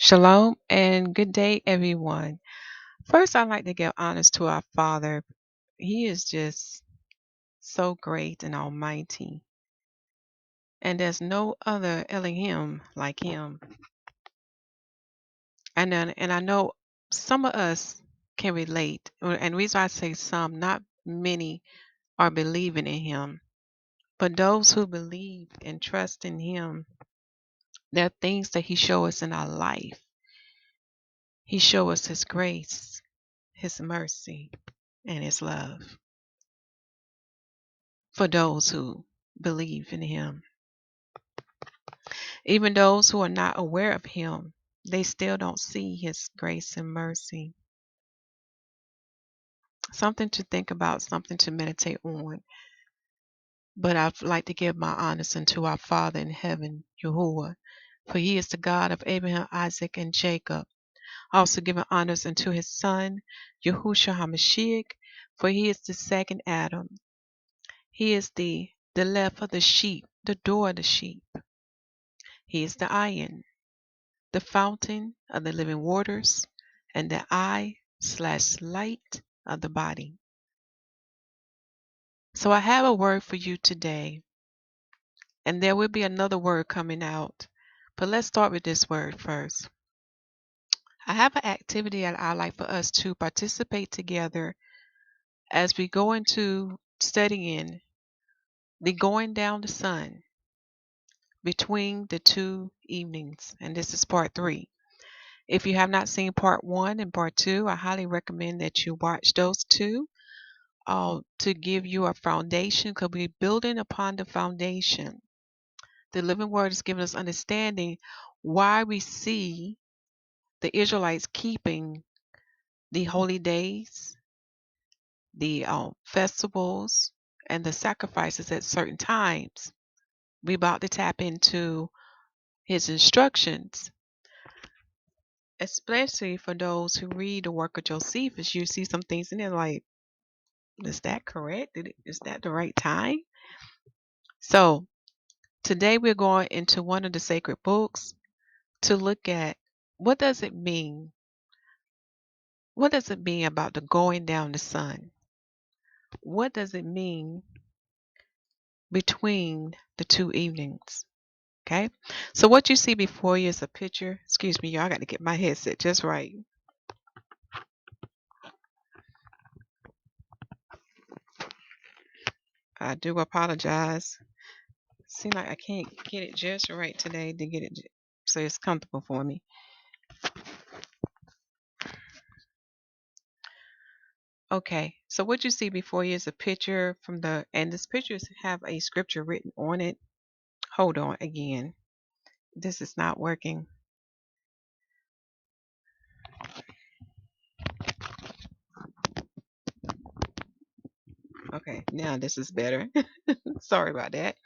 Shalom and good day, everyone. First, I'd like to give honors to our Father. He is just so great and almighty, and there's no other Elohim like him. And I know some of us can relate, and the reason I say some, not many are believing in him, but those who believe and trust in him, there are things that he shows us in our life. He shows us his grace, his mercy, and his love for those who believe in him. Even those who are not aware of him, they still don't see his grace and mercy. Something to think about, something to meditate on. But I'd like to give my honors unto our Father in heaven, Yahuwah, for he is the God of Abraham, Isaac, and Jacob. Also giving honors unto his son, Yahusha HaMashiach, for he is the second Adam. He is the left of the sheep, the door of the sheep. He is the iron, the fountain of the living waters, and the eye/light of the body. So I have a word for you today, and there will be another word coming out. But let's start with this word first. I have an activity that I'd like for us to participate together as we go into studying the going down the sun between the two evenings. And this is part 3. If you have not seen part 1 and part 2, I highly recommend that you watch those two to give you a foundation, because we're building upon the foundation. The living word is giving us understanding why we see the Israelites keeping the holy days, the festivals, and the sacrifices at certain times. We're about to tap into his instructions, especially for those who read the work of Josephus. You see some things in there like, is that correct? Is that the right time? So today we're going into one of the sacred books to look at what does it mean? What does it mean about the going down the sun? What does it mean between the two evenings? Okay. So what you see before you is a picture. Excuse me, y'all, I got to get my headset just right. I do apologize. Seems like I can't get it just right today to get it so it's comfortable for me. Okay, so what you see before you is a picture and this picture have a scripture written on it. Hold on again. This is not working. Okay, now this is better. Sorry about that.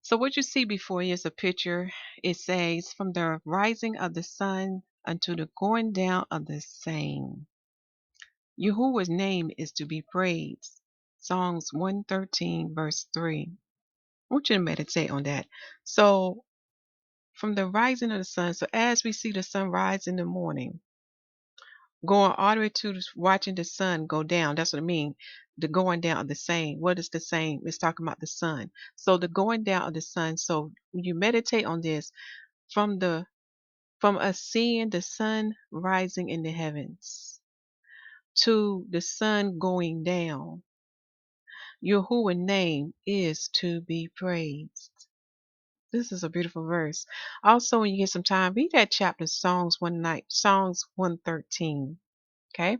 So what you see before you is a picture. It says, from the rising of the sun unto the going down of the same. Yahuwah's name is to be praised. Psalms 113, verse 3. I want you to meditate on that. So from the rising of the sun, so as we see the sun rise in the morning, going all the way to watching the sun go down. That's what I mean. The going down of the same. What is the same? It's talking about the sun. So the going down of the sun. So when you meditate on this, from us seeing the sun rising in the heavens to the sun going down, Yahuwah's name is to be praised. This is a beautiful verse. Also, when you get some time, read that chapter, Psalms 113. Okay?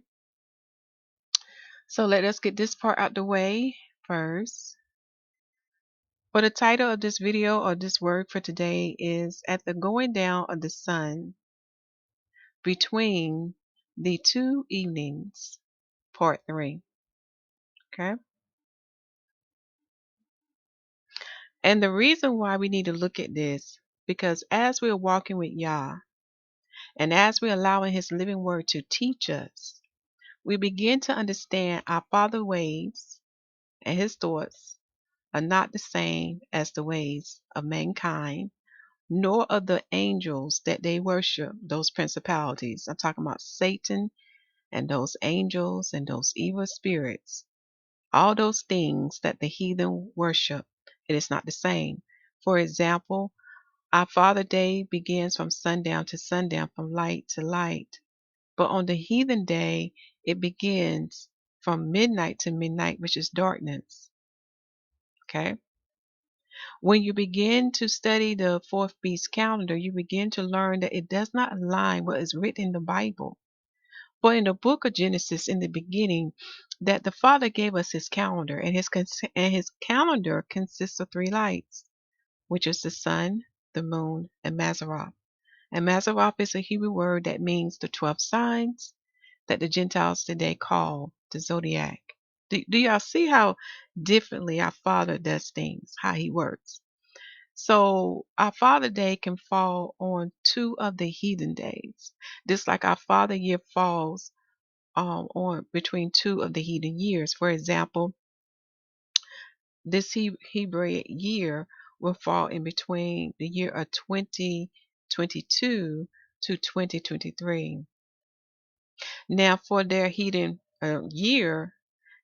So let us get this part out the way first. For the title of this video or this word for today is At the Going Down of the Sun Between the Two Evenings, Part 3. Okay? And the reason why we need to look at this, because as we're walking with Yah, and as we're allowing His living word to teach us, we begin to understand our Father's ways and His thoughts are not the same as the ways of mankind nor of the angels that they worship, those principalities. I'm talking about Satan and those angels and those evil spirits. All those things that the heathen worship, it is not the same. For example, our Father Day begins from sundown to sundown, from light to light. But on the heathen day, it begins from midnight to midnight, which is darkness. Okay? When you begin to study the fourth beast calendar, you begin to learn that it does not align what is written in the Bible. But in the book of Genesis, in the beginning, that the Father gave us his calendar, and his calendar consists of three lights, which is the sun, the moon, and Mazzaroth. And Mazzaroth is a Hebrew word that means the 12 signs that the Gentiles today call the zodiac. Do y'all see how differently our Father does things, how he works? So our Father Day can fall on two of the heathen days, just like our Father year falls on between two of the heathen years. For example, this Hebrew year will fall in between the year of 2022 to 2023. Now, for their heathen year,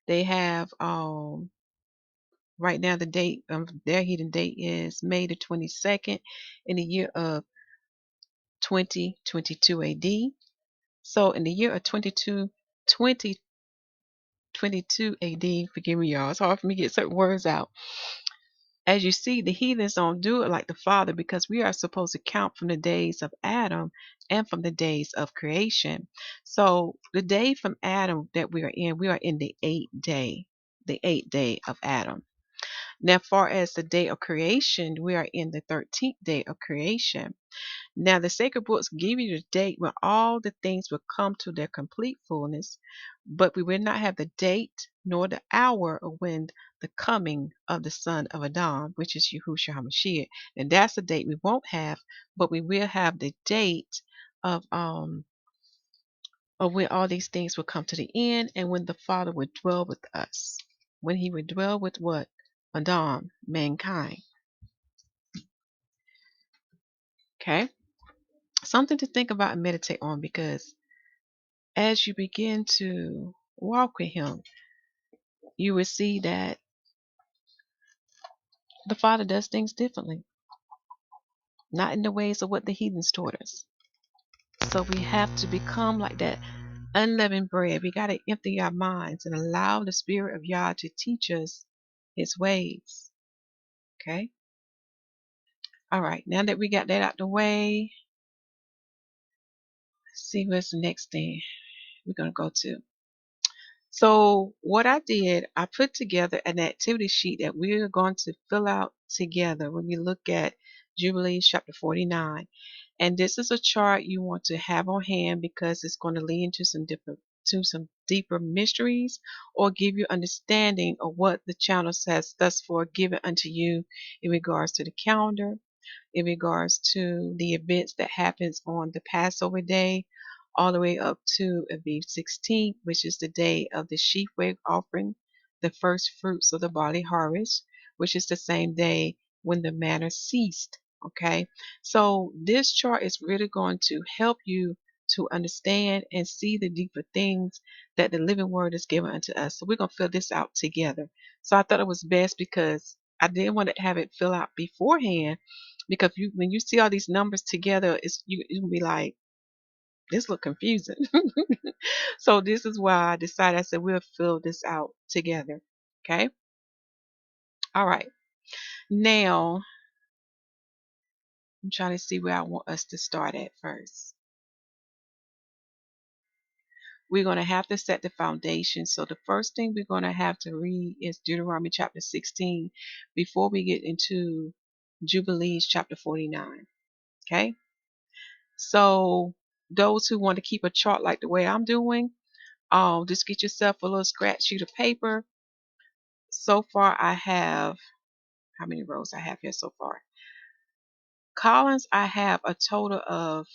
they have right now the date of their heathen date is May the 22nd in the year of 2022 AD. So in the year of 2022 AD, forgive me, y'all, it's hard for me to get certain words out. As you see, the heathens don't do it like the Father, because we are supposed to count from the days of Adam and from the days of creation. So the day from Adam that we are in the eighth day of Adam. Now, far as the day of creation, we are in the 13th day of creation. Now, the sacred books give you the date when all the things will come to their complete fullness, but we will not have the date nor the hour of when the coming of the son of Adam, which is Yahusha HaMashiach. And that's the date we won't have, but we will have the date of when all these things will come to the end, and when the Father would dwell with us. When he would dwell with what? Adam, mankind. Okay? Something to think about and meditate on, because as you begin to walk with him, you will see that the Father does things differently, not in the ways of what the heathens taught us. So we have to become like that unleavened bread. We got to empty our minds and allow the Spirit of Yah to teach us his ways. Okay? All right, now that we got that out the way, let's see what's the next thing we're going to go to. So what I did, I put together an activity sheet that we're going to fill out together when we look at Jubilees chapter 49. And this is a chart you want to have on hand, because it's going to lead into some deeper mysteries, or give you understanding of what the channel says thus far given unto you in regards to the calendar, in regards to the events that happens on the Passover day, all the way up to Aviv 16th, which is the day of the sheaf wave offering, the first fruits of the barley harvest, which is the same day when the manna ceased. Okay, so this chart is really going to help you to understand and see the deeper things that the living word is given unto us. So we're going to fill this out together. So I thought it was best, because I didn't want to have it fill out beforehand, because when you see all these numbers together, you'll be like, this look confusing. So this is why I decided, I said, we'll fill this out together. Okay. All right. Now I'm trying to see where I want us to start at first. We're going to have to set the foundation. So the first thing we're going to have to read is Deuteronomy chapter 16 before we get into Jubilees chapter 49. Okay. So those who want to keep a chart like the way I'm doing, just get yourself a little scratch sheet of paper. So far I have, how many rows I have here so far? Columns, I have a total of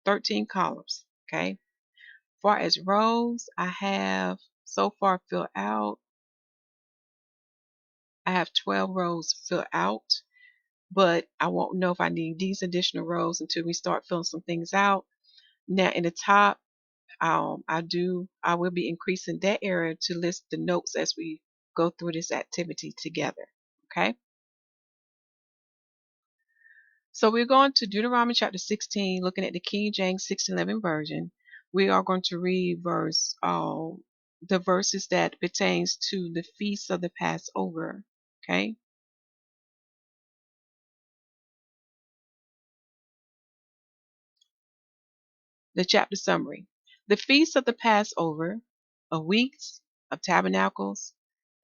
13 columns. Okay. Far as rows, I have so far filled out, I have 12 rows filled out. but I won't know if I need these additional rows until we start filling some things out. Now in the top, I will be increasing that area to list the notes as we go through this activity together. Okay. So we're going to Deuteronomy chapter 16, looking at the King James 611 version. We are going to read the verses that pertains to the feast of the Passover. Okay. The chapter summary. The feast of the Passover, of weeks, of tabernacles,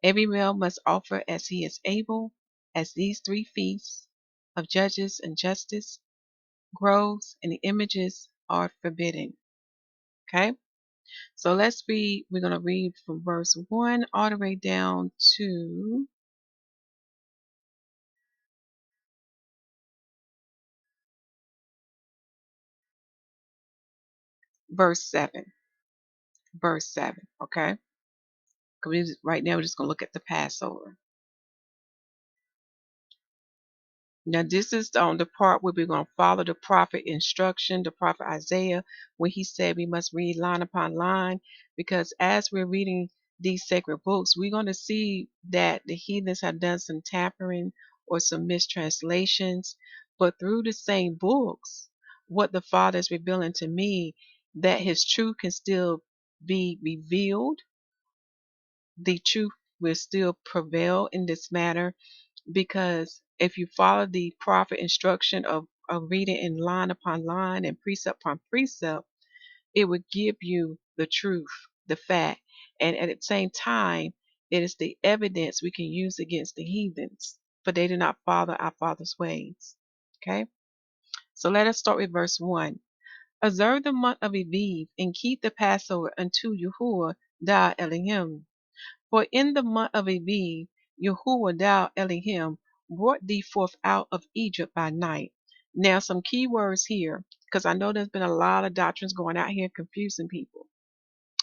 every male must offer as he is able, as these three feasts of judges and justice, groves, and the images are forbidden. Okay? So let's read. We're going to read from verse 1 all the way down to verse 7. Verse 7. Okay? Right now, we're just going to look at the Passover. Now, this is on the part where we're going to follow the prophet instruction, the prophet Isaiah, when he said we must read line upon line, because as we're reading these sacred books, we're going to see that the heathens have done some tampering or some mistranslations, but through the same books, what the Father is revealing to me, that his truth can still be revealed, the truth will still prevail in this matter, because if you follow the prophet instruction of reading in line upon line and precept upon precept, it would give you the truth, the fact, and at the same time, it is the evidence we can use against the heathens, for they do not follow our Father's ways. Okay, so let us start with verse 1. Observe the month of Aviv and keep the Passover unto Yahuwah Da Elohim. For in the month of Aviv, Yahuwah thou Elohim brought thee forth out of Egypt by night. Now, some key words here, because I know there's been a lot of doctrines going out here confusing people.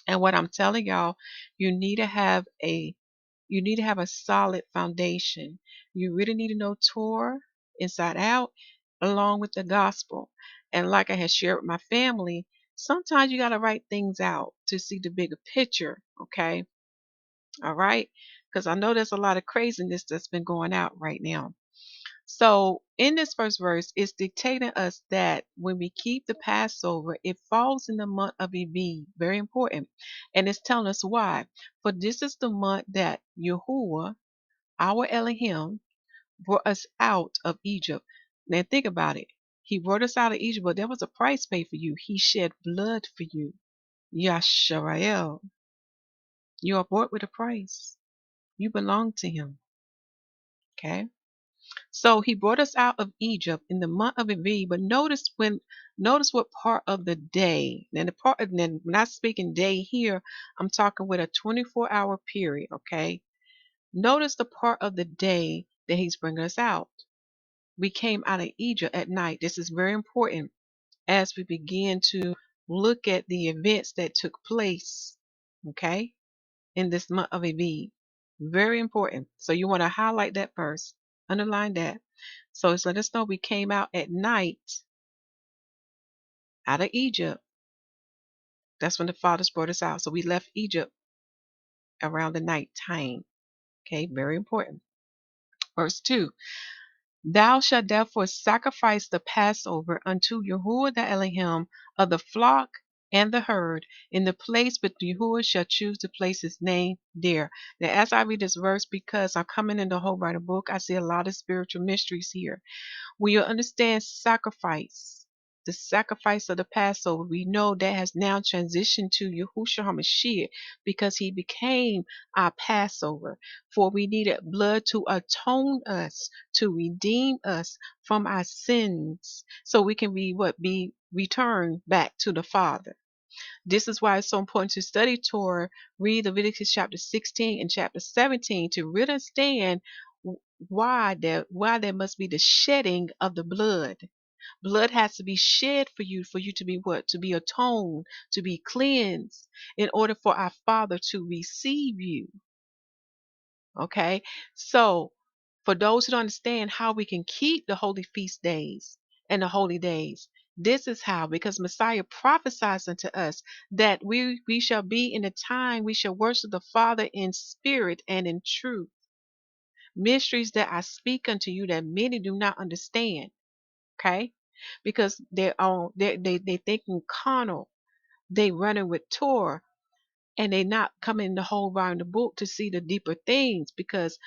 And what I'm telling y'all, you need to have a you need to have a solid foundation. You really need to know Torah inside out, along with the gospel. And like I had shared with my family, sometimes you got to write things out to see the bigger picture. Okay, all right? Because I know there's a lot of craziness that's been going out right now. So in this first verse, it's dictating us that when we keep the Passover, it falls in the month of Aviv. Very important. And it's telling us why. For this is the month that Yahuwah, our Elohim, brought us out of Egypt. Now think about it. He brought us out of Egypt, but there was a price paid for you. He shed blood for you. Yasharael. You are bought with a price. You belong to him. Okay. So he brought us out of Egypt in the month of Aviv. But notice what part of the day. And the part and then when I speak in day here, I'm talking with a 24-hour period. Okay. Notice the part of the day that he's bringing us out. We came out of Egypt at night. This is very important as we begin to look at the events that took place. Okay. In this month of Aviv. Very important. So you want to highlight that verse, underline that. So it's let us know we came out at night out of Egypt. That's when the fathers brought us out. So we left Egypt around the night time. Okay, very important. Verse 2. Thou shalt therefore sacrifice the Passover unto Yahuwah the Elohim of the flock and the herd in the place but Yahuwah shall choose to place his name there. Now, as I read this verse, because I'm coming in the whole writer book, I see a lot of spiritual mysteries here. When you understand sacrifice, the sacrifice of the Passover, we know that has now transitioned to Yahusha HaMashiach because he became our Passover. For we needed blood to atone us, to redeem us from our sins, so we can be returned back to the Father. This is why it's so important to study Torah, read Leviticus chapter 16 and chapter 17 to really understand why there must be the shedding of the blood. Blood has to be shed for you to be what? To be atoned, to be cleansed, in order for our Father to receive you. Okay? So For those who don't understand how we can keep the holy feast days and the holy days, this is how, because Messiah prophesies unto us that we shall be in a time we shall worship the Father in spirit and in truth. Mysteries that I speak unto you that many do not understand. Okay? Because they thinking carnal. They running with Torah, and they not coming the whole round the book to see the deeper things, because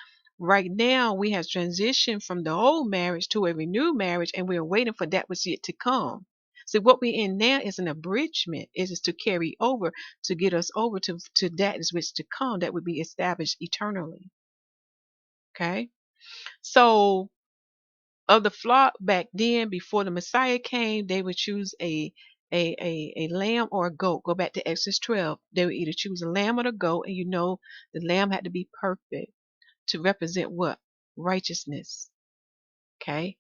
right now we have transitioned from the old marriage to a renewed marriage, and we're waiting for that which yet to come. See, what we're in now is an abridgment. It is to carry over, to get us over to that is which to come, that would be established eternally. Okay? So of the flock back then, before the Messiah came, they would choose a lamb or a goat. Go back to Exodus 12. They would either choose a lamb or a goat, and the lamb had to be perfect to represent what? Righteousness. Okay?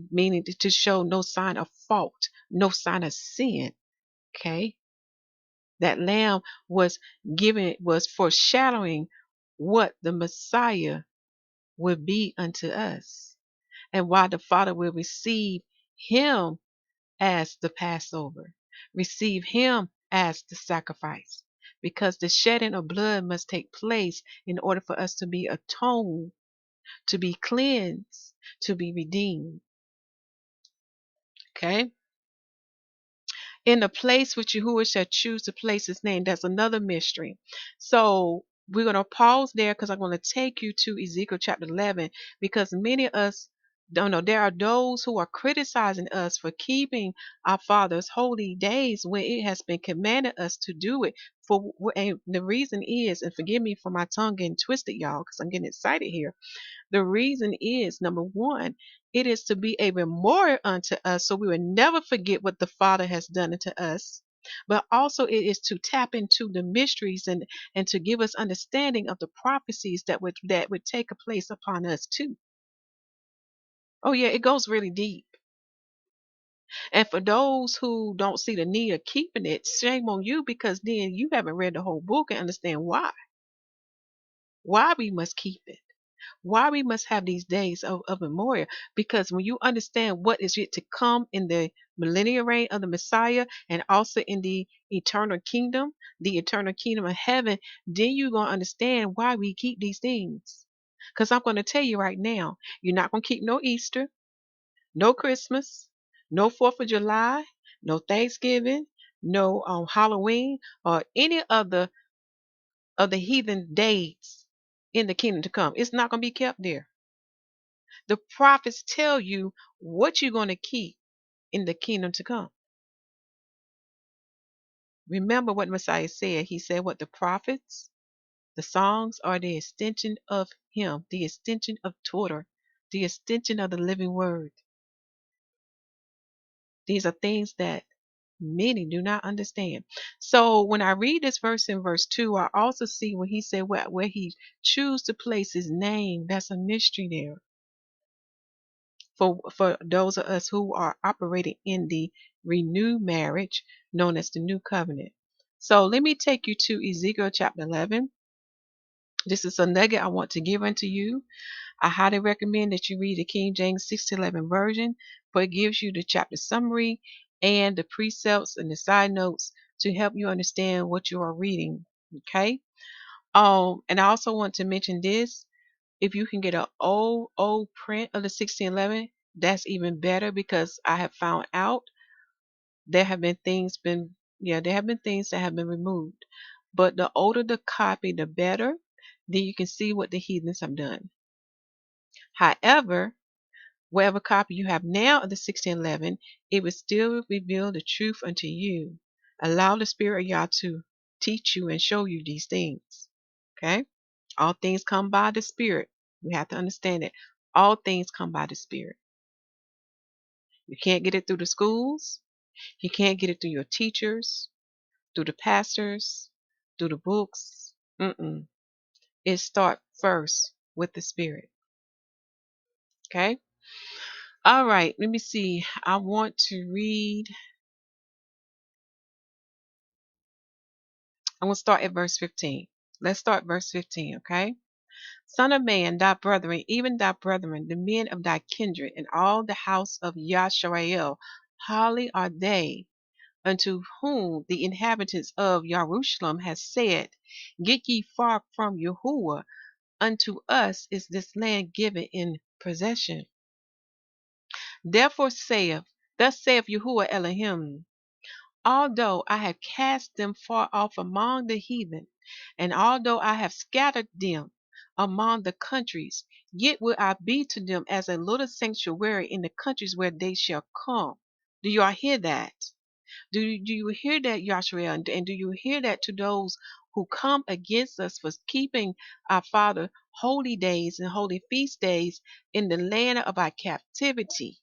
Meaning to show no sign of fault, no sign of sin. Okay? That lamb was foreshadowing what the Messiah would be unto us, and why the Father will receive him as the Passover, receive him as the sacrifice, because the shedding of blood must take place in order for us to be atoned, to be cleansed, to be redeemed. Okay? In the place which Yahuwah shall choose to place his name. That's another mystery. So we're going to pause there, because I'm going to take you to Ezekiel chapter 11, because many of us don't know. There are those who are criticizing us for keeping our Father's holy days when it has been commanded us to do it. And the reason is, and forgive me for my tongue getting twisted, y'all, because I'm getting excited here. The reason is, number one, it is to be a memorial unto us, so we will never forget what the Father has done unto us. But also it is to tap into the mysteries, and to give us understanding of the prophecies that would take a place upon us too. Oh yeah, it goes really deep. And for those who don't see the need of keeping it, shame on you, because then you haven't read the whole book and understand why we must keep it. Why we must have these days of memorial. Because when you understand what is yet to come in the millennial reign of the Messiah, and also in the eternal kingdom of heaven, then you're going to understand why we keep these things. Because I'm going to tell you right now, you're not going to keep no Easter, no Christmas, no 4th of July, no Thanksgiving, no Halloween, or any of the heathen days in the kingdom to come. It's not going to be kept there. The prophets tell you what you're going to keep in the kingdom to come. Remember what Messiah said. He said what the prophets, the songs are the extension of him, the extension of Torah, the extension of the living word. These are things that many do not understand. So when I read this verse in verse 2, I also see when he said where he choose to place his name. That's a mystery there. For those of us who are operating in the renewed marriage known as the new covenant. So let me take you to Ezekiel chapter 11. This is a nugget I want to give unto you. I highly recommend that you read the King James 611 version, for it gives you the chapter summary and the precepts and the side notes to help you understand what you are reading. Okay. And I also want to mention this. If you can get an old print of the 1611, that's even better, because I have found out there have been things been yeah, there have been things that have been removed. But the older the copy, the better. Then you can see what the heathens have done. However, whatever copy you have now of the 1611, it will still reveal the truth unto you. Allow the Spirit of Yah to teach you and show you these things. Okay? All things come by the Spirit. We have to understand that all things come by the Spirit. You can't get it through the schools. You can't get it through your teachers, through the pastors, through the books. It starts first with the Spirit. Okay? All right, let me see. I want to read. I'm going to start at verse 15. Let's start verse 15, okay? Son of man, thy brethren, even thy brethren, the men of thy kindred, and all the house of Yasharal, holy are they, unto whom the inhabitants of Jerusalem has said, Get ye far from Yahuwah, unto us is this land given in possession. Therefore thus saith Yahuwah Elohim, although I have cast them far off among the heathen, and although I have scattered them among the countries, yet will I be to them as a little sanctuary in the countries where they shall come. Do y'all hear that? Do you hear that, Yahshua? And do you hear that to those who come against us for keeping our Father holy days and holy feast days in the land of our captivity?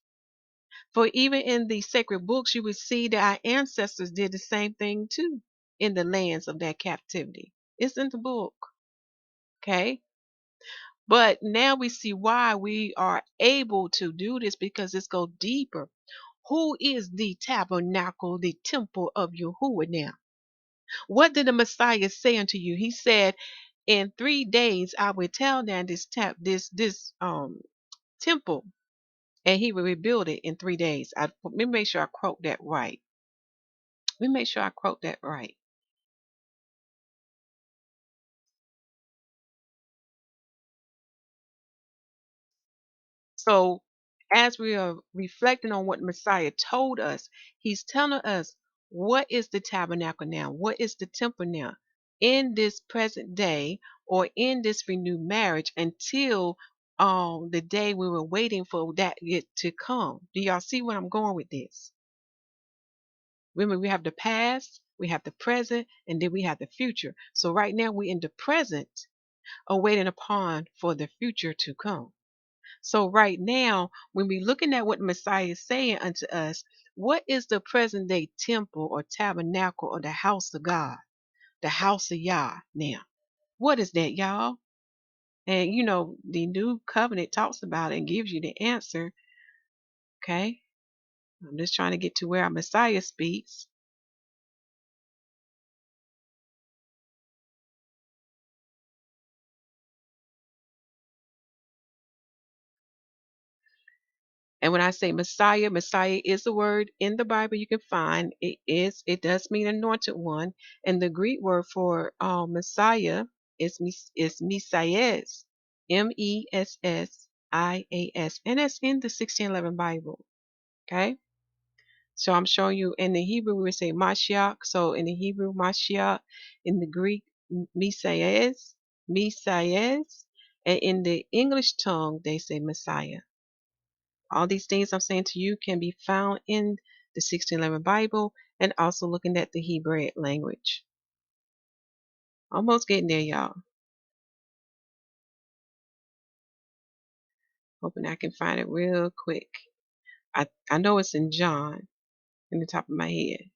For even in the sacred books, you will see that our ancestors did the same thing too in the lands of their captivity. It's in the book. Okay. But now we see why we are able to do this, because it's go deeper. Who is the tabernacle, the temple of Yahuwah now? What did the Messiah say unto you? He said, in 3 days I will tear down this temple, and he will rebuild it in 3 days. Let me make sure I quote that right. Let me make sure I quote that right. So as we are reflecting on what Messiah told us, he's telling us what is the tabernacle now, what is the temple now in this present day, or in this renewed marriage, until the day we were waiting for that yet to come. Do y'all see where I'm going with this? Remember, we have the past, we have the present, and then we have the future. So right now we're in the present, awaiting upon for the future to come. So right now, when we're looking at what Messiah is saying unto us, what is the present day temple or tabernacle or the house of God, the house of Yah now? What is that, y'all? And the new covenant talks about it and gives you the answer. Okay. I'm just trying to get to where our Messiah speaks. And when I say Messiah, Messiah is a word in the Bible you can find. It does mean anointed one. And the Greek word for Messiah is Messias, Messias, and it's in the 1611 Bible. Okay, so I'm showing you in the Hebrew we would say Mashiach. So in the Hebrew Mashiach, in the Greek Messias, Messias, and in the English tongue they say Messiah. All these things I'm saying to you can be found in the 1611 Bible, and also looking at the Hebrew language. Almost getting there, y'all. Hoping I can find it real quick. I know it's in John in the top of my head.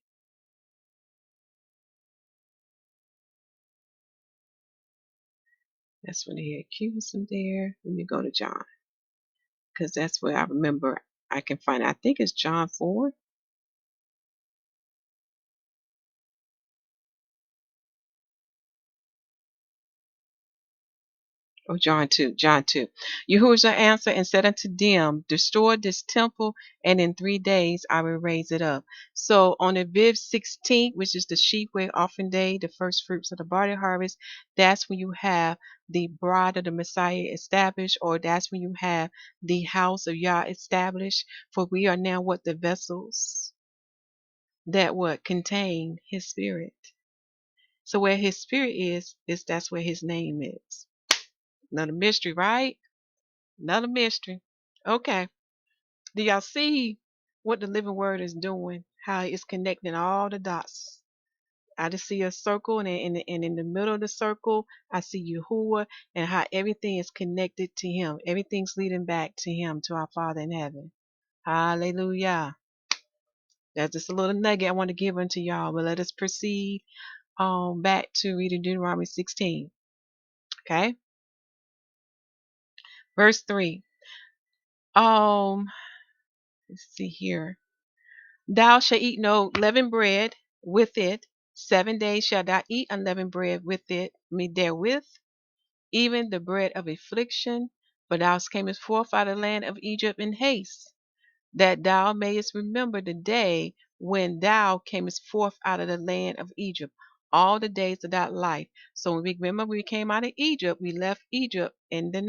That's when they accused him there. Let me go to John, because that's where I remember I can find it. I think it's John 4. Oh, John 2, John 2. Yahushua answered and said unto them, Destroy this temple, and in 3 days I will raise it up. So on the Viv 16th, which is the sheepway offering day, the first fruits of the barley harvest, that's when you have the bride of the Messiah established, or that's when you have the house of Yah established. For we are now what? The vessels that what contain his spirit. So where his spirit is that's where his name is. Another mystery, right? Another mystery. Okay. Do y'all see what the living word is doing? How it's connecting all the dots. I just see a circle, and in the middle of the circle, I see Yahuwah, and how everything is connected to him. Everything's leading back to him, to our Father in heaven. Hallelujah. That's just a little nugget I want to give unto y'all. But let us proceed back to reading Deuteronomy 16. Okay. Verse 3. Let's see here. Thou shalt eat no leavened bread with it. 7 days shalt thou eat unleavened bread with it, me therewith. even the bread of affliction, for thou camest forth out of the land of Egypt in haste, that thou mayest remember the day when thou camest forth out of the land of Egypt, all the days of thy life. So when we remember we came out of Egypt, we left Egypt in the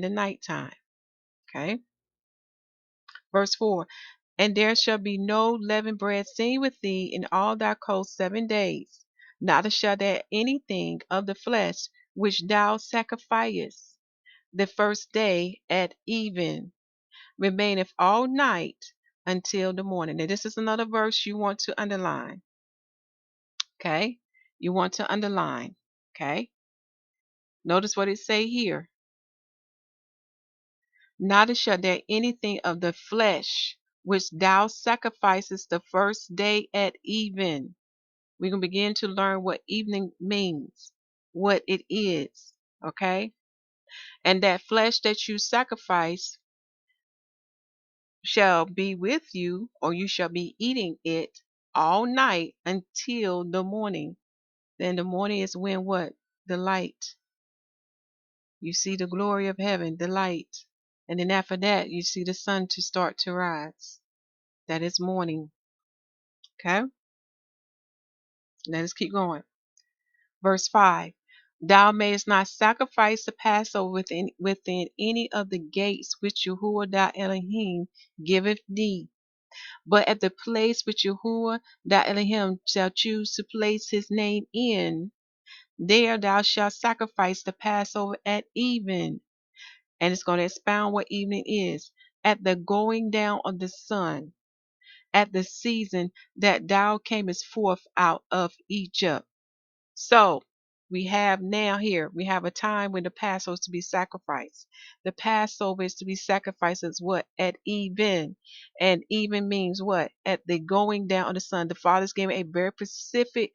nighttime. Okay. Verse 4. And there shall be no leavened bread seen with thee in all thy coasts 7 days, neither shall there anything of the flesh which thou sacrificest the first day at even remaineth all night until the morning. Now, this is another verse you want to underline. Okay? You want to underline. Okay? Notice what it say here. Neither shall there anything of the flesh which thou sacrificest the first day at even. We're going to begin to learn what evening means, what it is. Okay? And that flesh that you sacrifice shall be with you, or you shall be eating it all night until the morning. Then the morning is when what? The light. You see the glory of heaven, the light. And then after that, you see the sun to start to rise. That is morning. Okay? Let us keep going. Verse 5. Thou mayest not sacrifice the Passover within any of the gates which Yahuwah thy Elohim giveth thee, but at the place which Yahuwah thy Elohim shall choose to place his name in, there thou shalt sacrifice the Passover at even. And it's going to expound what evening is. At the going down of the sun, at the season that thou camest forth out of Egypt. So we have now here, we have a time when the Passover is to be sacrificed. The Passover is to be sacrificed as what? At even. And even means what? At the going down of the sun. The Father's giving a very specific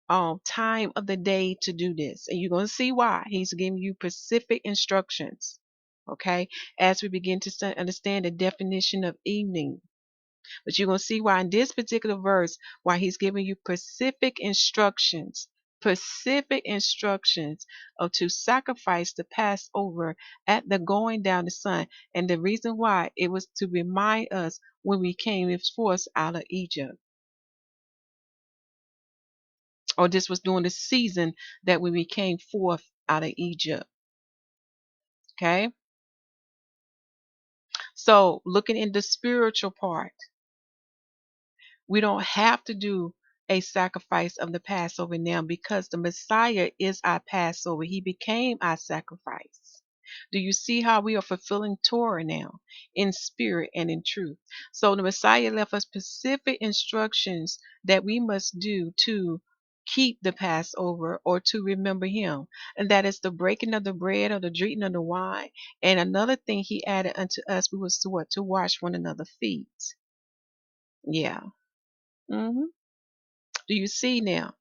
time of the day to do this. And you're going to see why. He's giving you specific instructions. Okay? As we begin to understand the definition of evening. But you're going to see why in this particular verse, why he's giving you specific instructions of to sacrifice the Passover at the going down the sun. And the reason why it was to remind us when we came forth out of Egypt. Or this was during the season that when we came forth out of Egypt. Okay? So looking in the spiritual part, we don't have to do a sacrifice of the Passover now because the Messiah is our Passover. He became our sacrifice. Do you see how we are fulfilling Torah now in spirit and in truth? So the Messiah left us specific instructions that we must do to keep the Passover or to remember him. And that is the breaking of the bread or the drinking of the wine. And another thing he added unto us, we was to what? To wash one another's feet. Yeah. hmm Do you see now?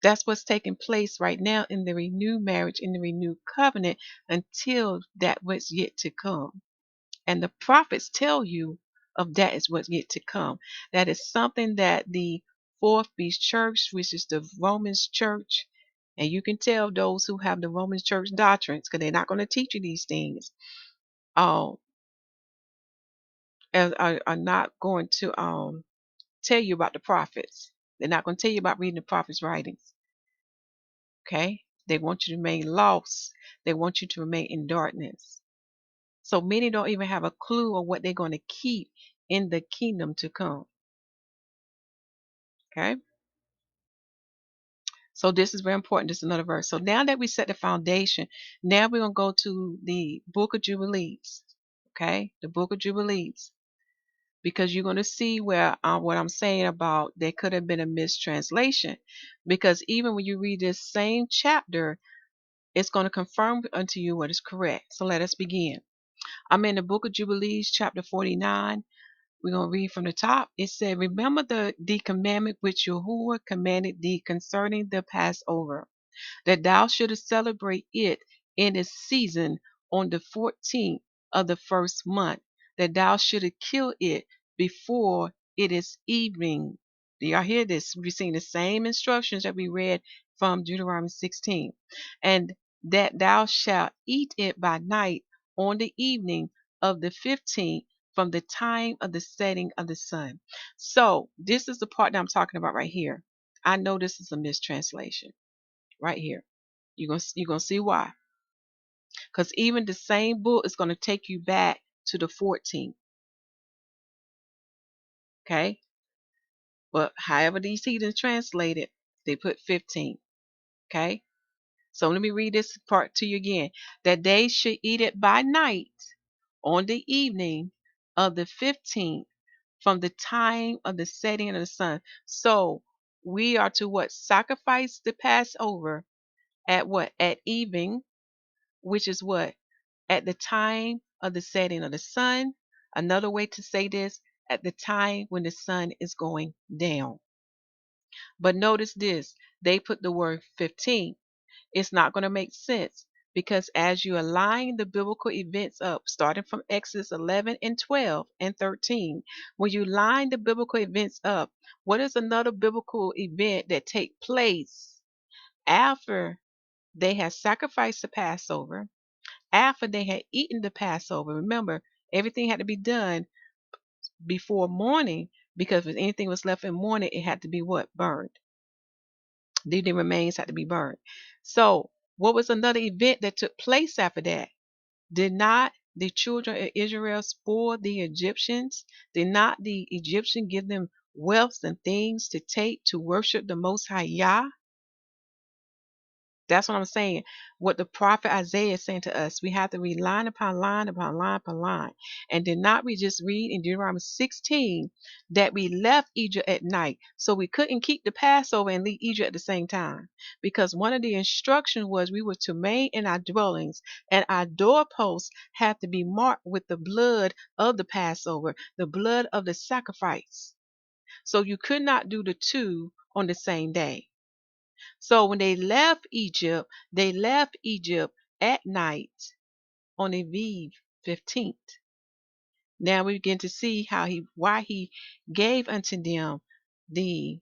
That's what's taking place right now in the renewed marriage, in the renewed covenant, until that was yet to come. And the prophets tell you of that is what's yet to come. That is something that the fourth beast church, which is the Romans church, and you can tell those who have the Roman church doctrines, because they're not going to teach you these things, uh, are not going to tell you about the prophets. They're not going to tell you about reading the prophets' writings. Okay? They want you to remain lost. They want you to remain in darkness. So many don't even have a clue of what they're going to keep in the kingdom to come. Okay? So this is very important. This is another verse. So now that we set the foundation, now we're going to go to the book of Jubilees. Okay? The book of Jubilees. Because you're going to see where what I'm saying about there could have been a mistranslation. Because even when you read this same chapter, it's going to confirm unto you what is correct. So let us begin. I'm in the book of Jubilees, chapter 49. We're going to read from the top. It said, remember the commandment which Yahuwah commanded thee concerning the Passover, that thou shouldest celebrate it in its season on the 14th of the first month, that thou shouldest kill it before it is evening. Do y'all hear this? We're seeing the same instructions that we read from Deuteronomy 16. And that thou shalt eat it by night on the evening of the 15th from the time of the setting of the sun. So this is the part that I'm talking about right here. I know this is a mistranslation right here. You're gonna see why. Because even the same book is gonna take you back to the 14th. Okay? But however these heathens translate it, they put 15. Okay? So let me read this part to you again. That they should eat it by night on the evening of the 15th from the time of the setting of the sun. So we are to what? Sacrifice the Passover at what? At evening, which is what? At the time of the setting of the sun. Another way to say this, at the time when the sun is going down. But notice this, they put the word 15. It's not going to make sense because as you align the biblical events up, starting from Exodus 11 and 12 and 13, when you line the biblical events up, what is another biblical event that take place after they had sacrificed the Passover, after they had eaten the Passover? Remember, everything had to be done before morning because if anything was left in morning, it had to be what? Burned. The remains had to be burned. So, what was another event that took place after that? Did not the children of Israel spoil the Egyptians? Did not the Egyptian give them wealth and things to take to worship the Most High Yah? That's what I'm saying. What the prophet Isaiah is saying to us, we have to read line upon line upon line upon line. And did not we just read in Deuteronomy 16 that we left Egypt at night? So we couldn't keep the Passover and leave Egypt at the same time. Because one of the instructions was we were to remain in our dwellings and our doorposts had to be marked with the blood of the Passover, the blood of the sacrifice. So you could not do the two on the same day. So when they left Egypt at night on Aviv 15th. Now we begin to see why he gave unto them the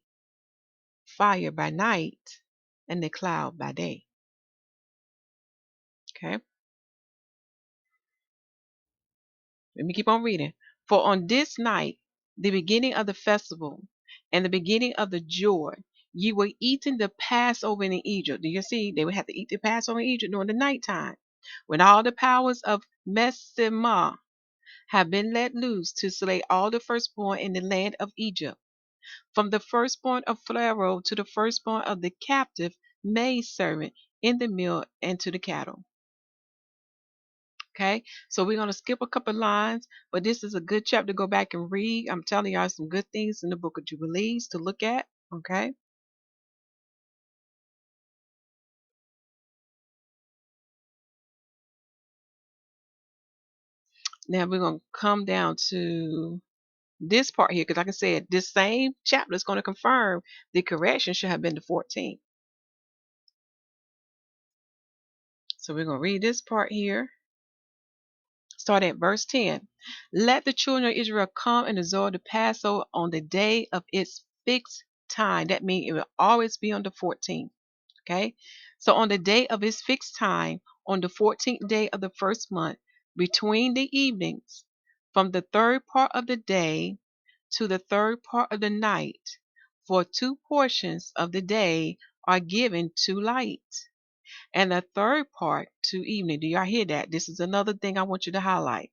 fire by night and the cloud by day. Okay, let me keep on reading. For on this night, the beginning of the festival and the beginning of the joy, ye were eating the Passover in Egypt. Do you see? They would have to eat the Passover in Egypt during the nighttime. When all the powers of Messimah have been let loose to slay all the firstborn in the land of Egypt, from the firstborn of Pharaoh to the firstborn of the captive maidservant in the mill and to the cattle. Okay, so we're going to skip a couple lines, but this is a good chapter to go back and read. I'm telling y'all some good things in the book of Jubilees to look at. Okay, now we're going to come down to this part here because, like I said, this same chapter is going to confirm the correction should have been the 14th. So we're going to read this part here. Start at verse 10. Let the children of Israel come and observe the Passover on the day of its fixed time. That means it will always be on the 14th. Okay. So on the day of its fixed time, on the 14th day of the first month, between the evenings, from the third part of the day to the third part of the night, for 2 portions of the day are given to light and the third part to evening. Do y'all hear that? This is another thing I want you to highlight.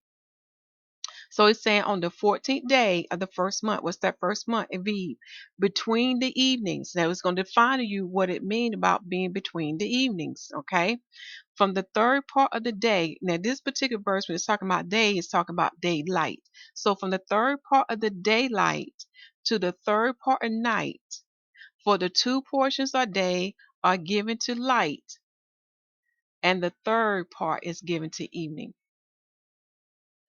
So it's saying on the 14th day of the first month. What's that first month? Aviv. Between the evenings. Now it's going to define to you what it means about being between the evenings. Okay. From the third part of the day. Now this particular verse, when it's talking about day, it's talking about daylight. So from the third part of the daylight to the third part of night, for the 2 portions of day are given to light, and the third part is given to evening.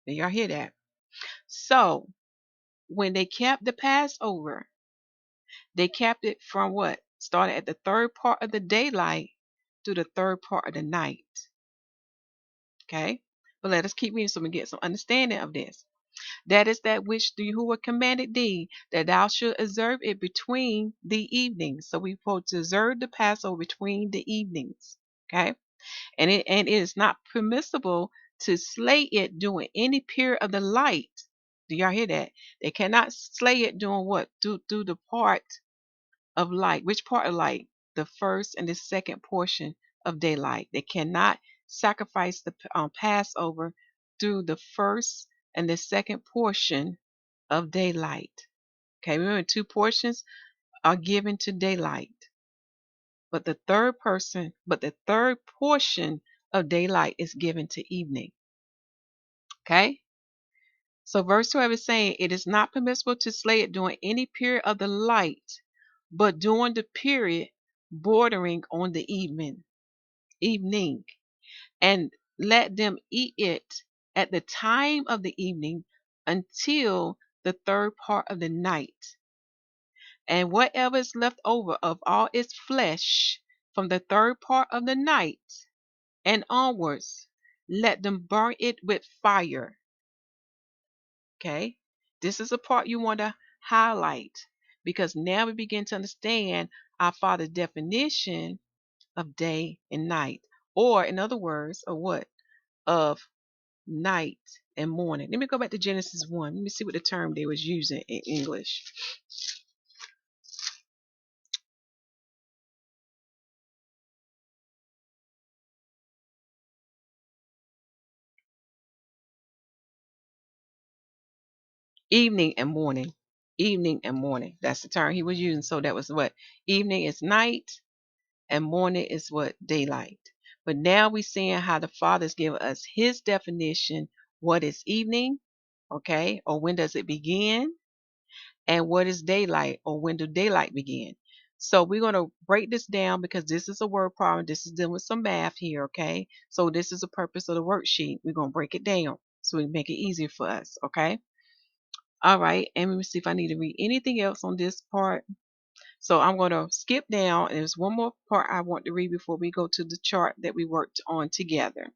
Did y'all hear that? So when they kept the Passover, they kept it from what? Started at the third part of the daylight to the third part of the night. Okay? But let us keep reading so we get some understanding of this. That is that which the Yahuwah commanded thee, that thou should observe it between the evenings. So we supposed to observe the Passover between the evenings. Okay? And it is not permissible to slay it during any period of the light. Do y'all hear that? They cannot slay it during what? Through the part of light. Which part of light? The first and the second portion of daylight. They cannot sacrifice the Passover through the first and the second portion of daylight. Okay, remember, two portions are given to daylight, but the third portion of daylight is given to evening. Okay, so verse 12 is saying it is not permissible to slay it during any period of the light, but during the period bordering on the evening, and let them eat it at the time of the evening until the third part of the night. And whatever is left over of all its flesh from the third part of the night and onwards, let them burn it with fire. Okay, this is a part you want to highlight, because now we begin to understand our Father's definition of day and night, or in other words, of what? Of night and morning. Let me go back to Genesis 1. Let me see what the term they was using in English. Evening and morning. Evening and morning. That's the term he was using. So that was what? Evening is night and morning is what? Daylight. But now we're seeing how the Father's giving us his definition. What is evening? Okay. Or when does it begin? And what is daylight, or when do daylight begin? So we're going to break this down, because this is a word problem. This is dealing with some math here. Okay. So this is the purpose of the worksheet. We're going to break it down so we make it easier for us. Okay. All right, and let me see if I need to read anything else on this part. So I'm going to skip down, and there's one more part I want to read before we go to the chart that we worked on together.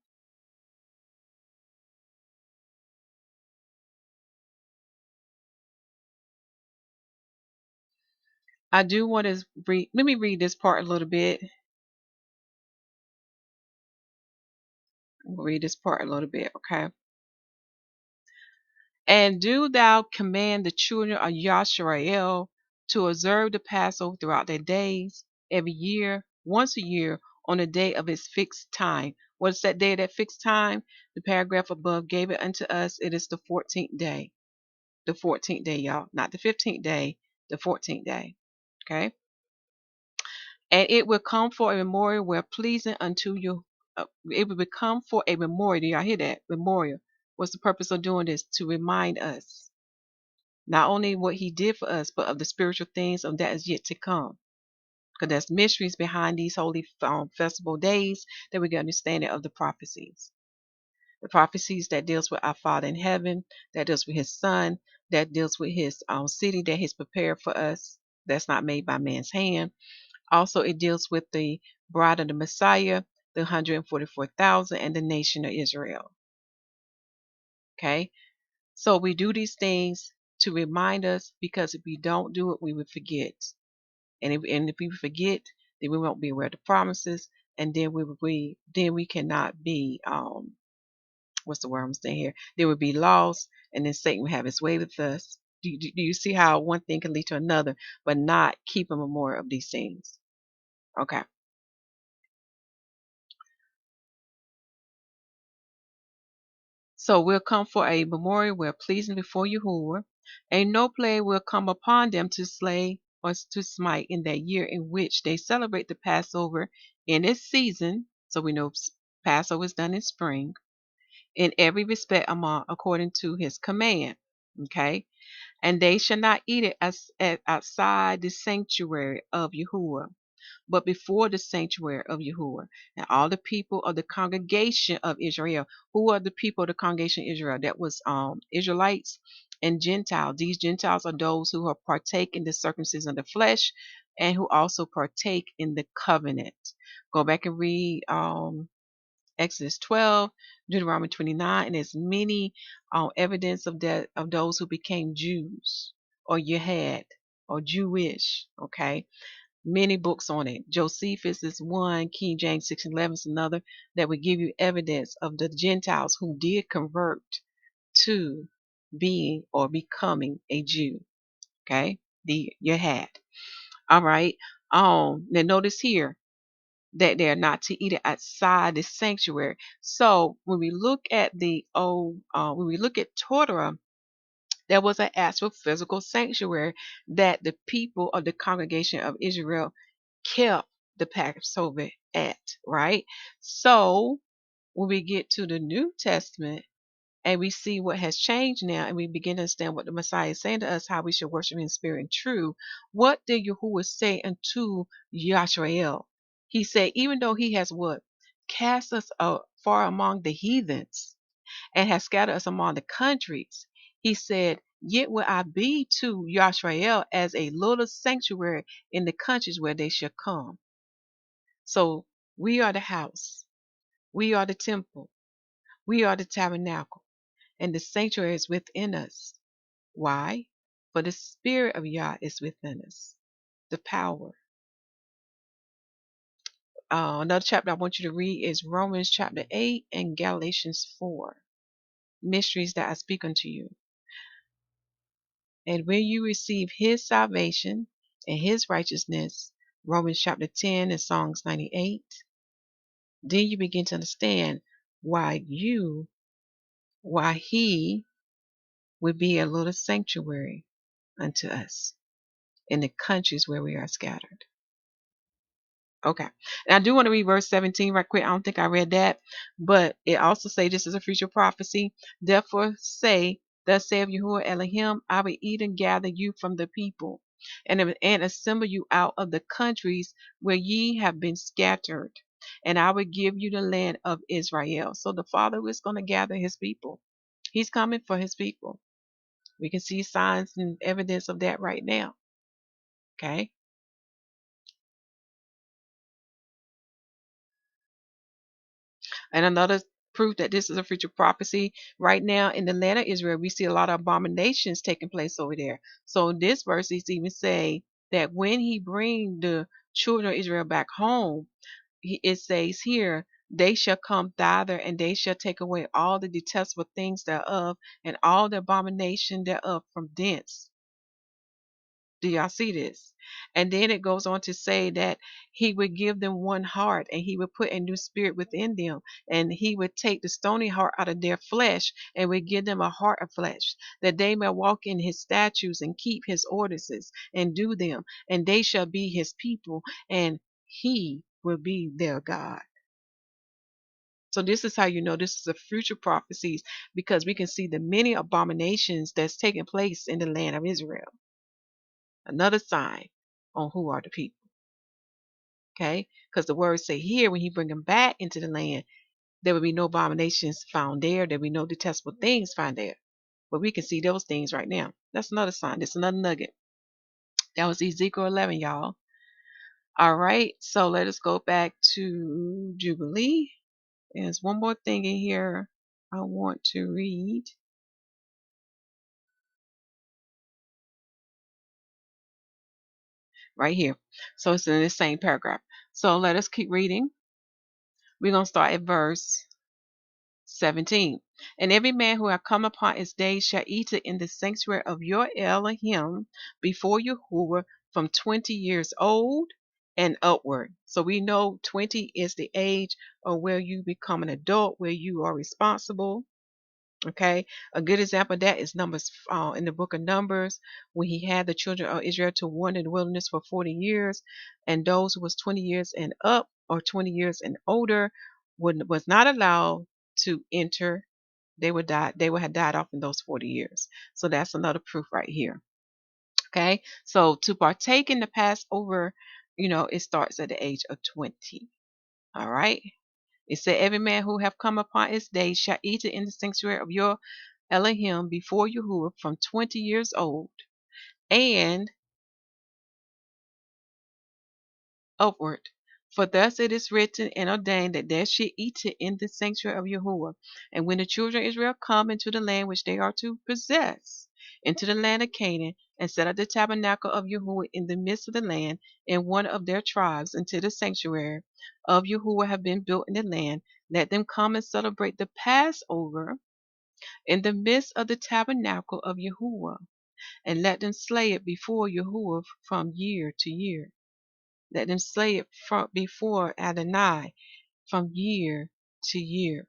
I do want to read, let me read this part a little bit. I'll read this part a little bit, okay? And do thou command the children of Yasharal to observe the Passover throughout their days, every year, once a year, on the day of its fixed time. What is that day, that fixed time? The paragraph above gave it unto us. It is the 14th day. The 14th day, y'all. Not the 15th day, the 14th day. Okay? And it will come for a memorial where pleasing unto you. It will become for a memorial. Do y'all hear that? Memorial. What's the purpose of doing this? To remind us not only what he did for us, but of the spiritual things of that is yet to come. Because there's mysteries behind these holy festival days that we get understanding of the prophecies. The prophecies that deals with our Father in heaven, that deals with his Son, that deals with his city that he's prepared for us, that's not made by man's hand. Also, it deals with the bride of the Messiah, the 144,000, and the nation of Israel. Okay? So we do these things to remind us, because if we don't do it, we will forget. And if we forget, then we won't be aware of the promises, and then we cannot be what's the word I'm saying here? They would be lost, and then Satan would have his way with us. Do you see how one thing can lead to another, but not keep a memorial of these things? Okay. So we'll come for a memorial where pleasing before Yahuwah, and no plague will come upon them to slay or to smite in that year in which they celebrate the Passover in its season. So we know Passover is done in spring, in every respect among according to his command. Okay. And they shall not eat it outside the sanctuary of Yahuwah, but before the sanctuary of Yahuwah. And all the people of the congregation of Israel. Who are the people of the congregation of Israel? That was Israelites and Gentiles. These Gentiles are those who have partake in the circumcision of the flesh, and who also partake in the covenant. Go back and read Exodus 12, Deuteronomy 29, and there's many evidence of that, of those who became Jews or Yahad or Jewish. Okay, Many books on it. Josephus is one, King James 6:11 is another that would give you evidence of the Gentiles who did convert to being or becoming a Jew. Okay, the YAHUAH. All right. Now notice here that they are not to eat it outside the sanctuary. So when we look at the old, when we look at Torah, there was an actual physical sanctuary that the people of the congregation of Israel kept the Passover at, right? So when we get to the New Testament and we see what has changed now and we begin to understand what the Messiah is saying to us, how we should worship in spirit and truth, what did Yahuwah say unto Yashrael? He said, even though he has what? Cast us far among the heathens and has scattered us among the countries. He said, yet will I be to Yashrael as a little sanctuary in the countries where they shall come. So we are the house. We are the temple. We are the tabernacle. And the sanctuary is within us. Why? For the spirit of Yah is within us. The power. Another chapter I want you to read is Romans chapter 8 and Galatians 4. Mysteries that I speak unto you. And when you receive his salvation and his righteousness, Romans chapter 10 and Psalms 98, then you begin to understand why he would be a little sanctuary unto us in the countries where we are scattered. Okay. And I do want to read verse 17 right quick. I don't think I read that, but it also say this is a future prophecy. Therefore say, thus saith Yahuwah Elohim, I will eat and gather you from the people and assemble you out of the countries where ye have been scattered. And I will give you the land of Israel. So the Father is going to gather his people. He's coming for his people. We can see signs and evidence of that right now. Okay. And another proof that this is a future prophecy, right now in the land of Israel, we see a lot of abominations taking place over there. So this verse is even say that when he bring the children of Israel back home, it says here, they shall come thither and they shall take away all the detestable things thereof and all the abomination thereof from thence. Do y'all see this? And then it goes on to say that he would give them one heart and he would put a new spirit within them. And he would take the stony heart out of their flesh and would give them a heart of flesh, that they may walk in his statutes and keep his ordinances and do them. And they shall be his people and he will be their God. So this is how you know this is a future prophecies, because we can see the many abominations that's taking place in the land of Israel. Another sign on who are the people. Okay? Because the words say here, when he bring them back into the land, there will be no abominations found there. There will be no detestable things found there. But we can see those things right now. That's another sign. That's another nugget. That was Ezekiel 11, y'all. All right. So let us go back to Jubilee. There's one more thing in here I want to read. Right here. So it's in the same paragraph. So let us keep reading. We're going to start at verse 17. And every man who hath come upon his days shall eat it in the sanctuary of your Elohim before Yahuwah from 20 years old and upward. So we know 20 is the age of where you become an adult, where you are responsible. Okay, a good example of that is Numbers in the book of Numbers, when he had the children of Israel to wander in the wilderness for 40 years, and those who was 20 years and up or 20 years and older was not allowed to enter. They would die. They would have died off in those 40 years. So that's another proof right here. Okay, so to partake in the Passover, it starts at the age of 20. All right. It said, every man who have come upon his day shall eat it in the sanctuary of your Elohim before Yahuwah from 20 years old and upward. For thus it is written and ordained that they should eat it in the sanctuary of Yahuwah. And when the children of Israel come into the land which they are to possess, into the land of Canaan, and set up the tabernacle of Yahuwah in the midst of the land in one of their tribes until the sanctuary of Yahuwah have been built in the land. Let them come and celebrate the Passover in the midst of the tabernacle of Yahuwah, and let them slay it before Yahuwah from year to year. Let them slay it before Adonai from year to year.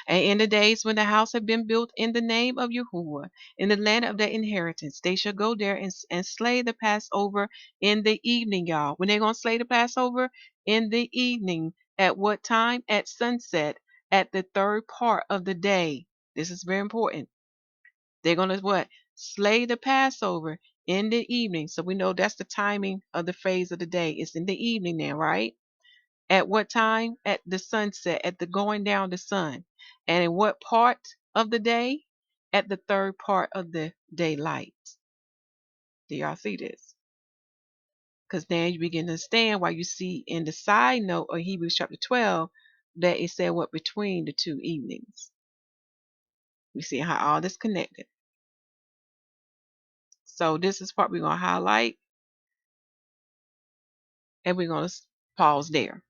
And in the days when the house had been built in the name of Yahuwah, in the land of their inheritance, they shall go there and slay the Passover in the evening, y'all. When they're going to slay the Passover? In the evening. At what time? At sunset, at the third part of the day. This is very important. They're going to what? Slay the Passover in the evening. So we know that's the timing of the phase of the day. It's in the evening now, right? At what time? At the sunset, at the going down the sun. And in what part of the day? At the third part of the daylight. Do y'all see this? Because now you begin to understand why you see in the side note of Hebrews chapter 12 that it said what between the two evenings. We see how all this connected. So this is what we're going to highlight, and we're going to pause there.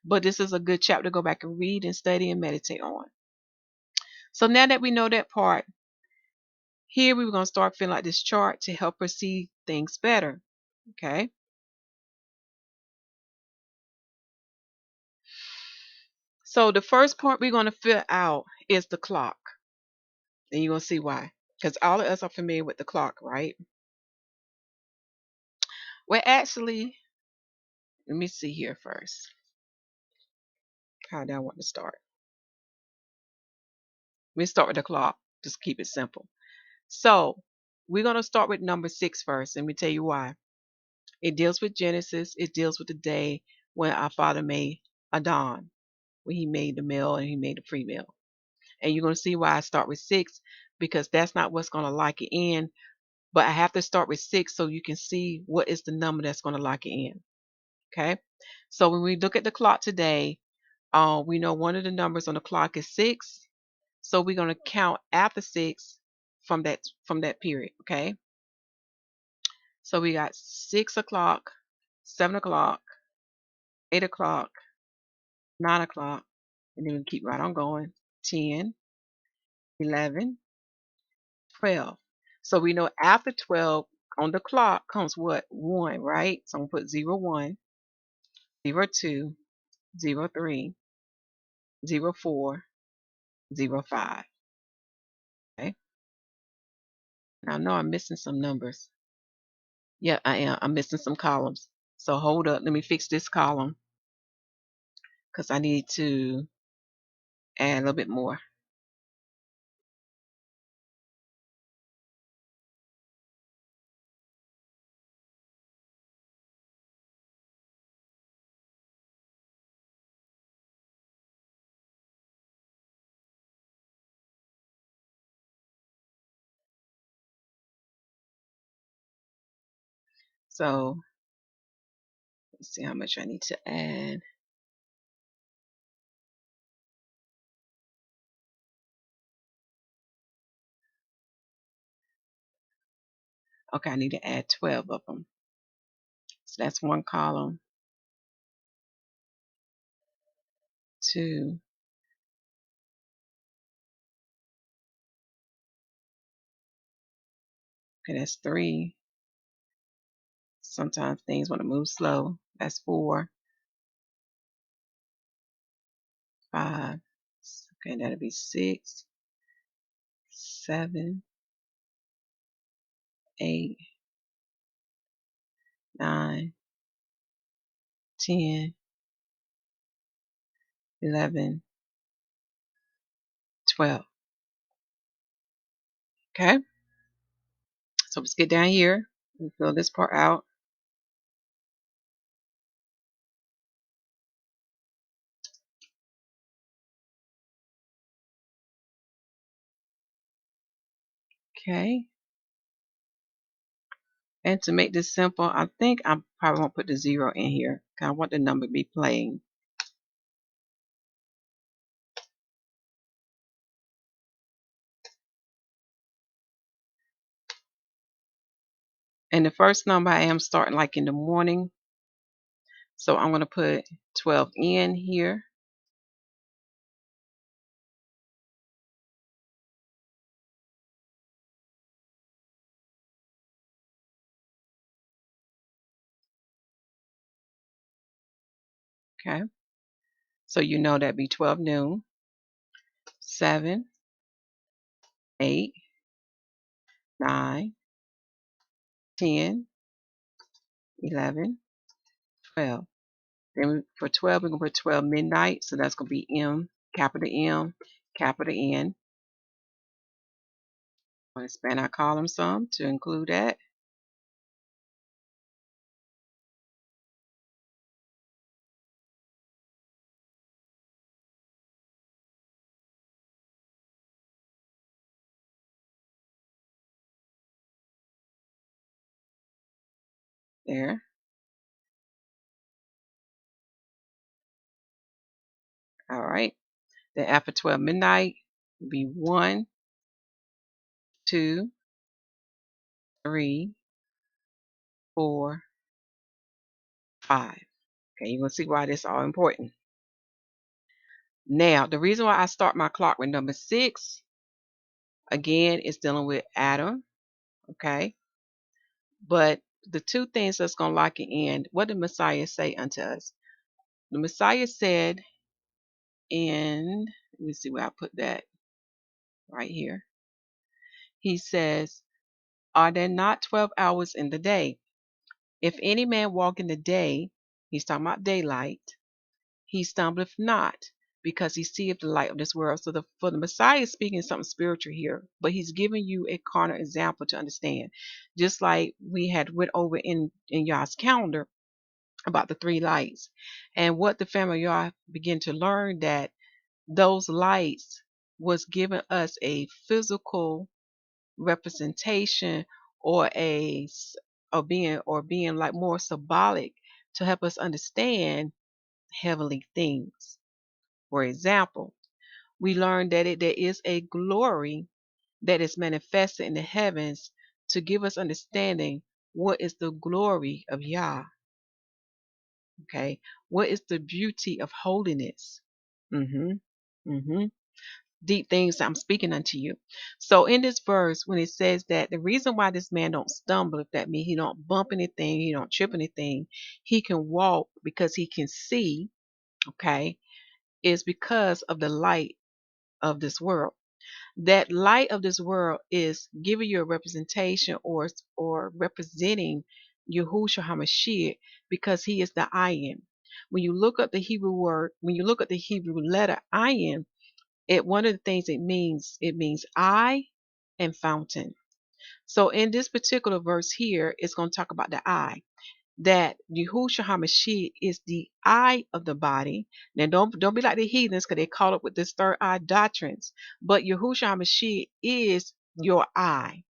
But this is a good chapter to go back and read and study and meditate on. So now that we know that part, here we were going to start filling out this chart to help us see things better. Okay. So the first part we're going to fill out is the clock. And you're going to see why. Because all of us are familiar with the clock, right? Well, actually, let me see here first. How do I want to start? We start with the clock. Just keep it simple. So we're going to start with number 6 first. Let me tell you why. It deals with Genesis. It deals with the day when our Father made Adam, when he made the male and he made the female. And you're going to see why I start with 6, because that's not what's going to lock it in. But I have to start with 6 so you can see what is the number that's going to lock it in. Okay. So when we look at the clock today, we know one of the numbers on the clock is 6. So we're going to count after 6 from that period. Okay. So we got 6 o'clock, 7 o'clock, 8 o'clock, 9 o'clock, and then we keep right on going. 10, 11, 12. So we know after 12 on the clock comes what? 1, right? So I'm going to put 01, 02, 03, 04, 05. Okay. Now I know I'm missing some numbers. Yeah, I am. I'm missing some columns. So hold up. Let me fix this column because I need to add a little bit more. So let's see how much I need to add. Okay, I need to add 12 of them. So that's one column, 2, okay, that's 3. Sometimes things want to move slow. That's 4, 5. Okay, that'll be 6, 7, 8, 9, 10, 11, 12. Okay, so let's get down here and fill this part out. Okay, and to make this simple, I think I probably won't put the 0 in here. I want the number to be plain. And the first number I am starting like in the morning. So I'm going to put 12 in here. Okay. So you know that'd be 12 noon, 7, 8, 9, 10, 11, 12. Then for 12, we're going to put 12 midnight. So that's going to be M, capital N. I'm going to expand our column some to include that. There. All right. Then after 12 midnight, it'll be 1, 2, 3, 4, 5. Okay, you're going to see why this is all important. Now, the reason why I start my clock with number 6, again, is dealing with Adam. Okay. But the two things that's going to lock it in, what did Messiah say unto us? The Messiah said in, let me see where I put that, right here. He says, are there not 12 hours in the day? If any man walk in the day, he's talking about daylight, he stumbleth not, because he seeth the light of this world. So for the Messiah is speaking something spiritual here, but he's giving you a carnal example to understand. Just like we had went over in YAHUAH's calendar about the 3 lights. And what the family of YAHUAH began to learn, that those lights was giving us a physical representation, or being like more symbolic to help us understand heavenly things. For example, we learned that there is a glory that is manifested in the heavens to give us understanding what is the glory of Yah. Okay, what is the beauty of holiness? Mm-hmm. Mm-hmm. Deep things I'm speaking unto you. So in this verse, when it says that the reason why this man don't stumble, if that means he don't bump anything, he don't trip anything, he can walk because he can see, okay, is because of the light of this world. That light of this world is giving you a representation, or representing Yahusha HaMashiach, because he is the I am. When you look up the Hebrew word, when you look at the Hebrew letter I am, one of the things it means eye and fountain. So in this particular verse here, it's going to talk about the eye. That Yahusha HaMashiach is the eye of the body. Now don't be like the heathens, because they caught up with this third eye doctrines. But Yahusha HaMashiach is your eye.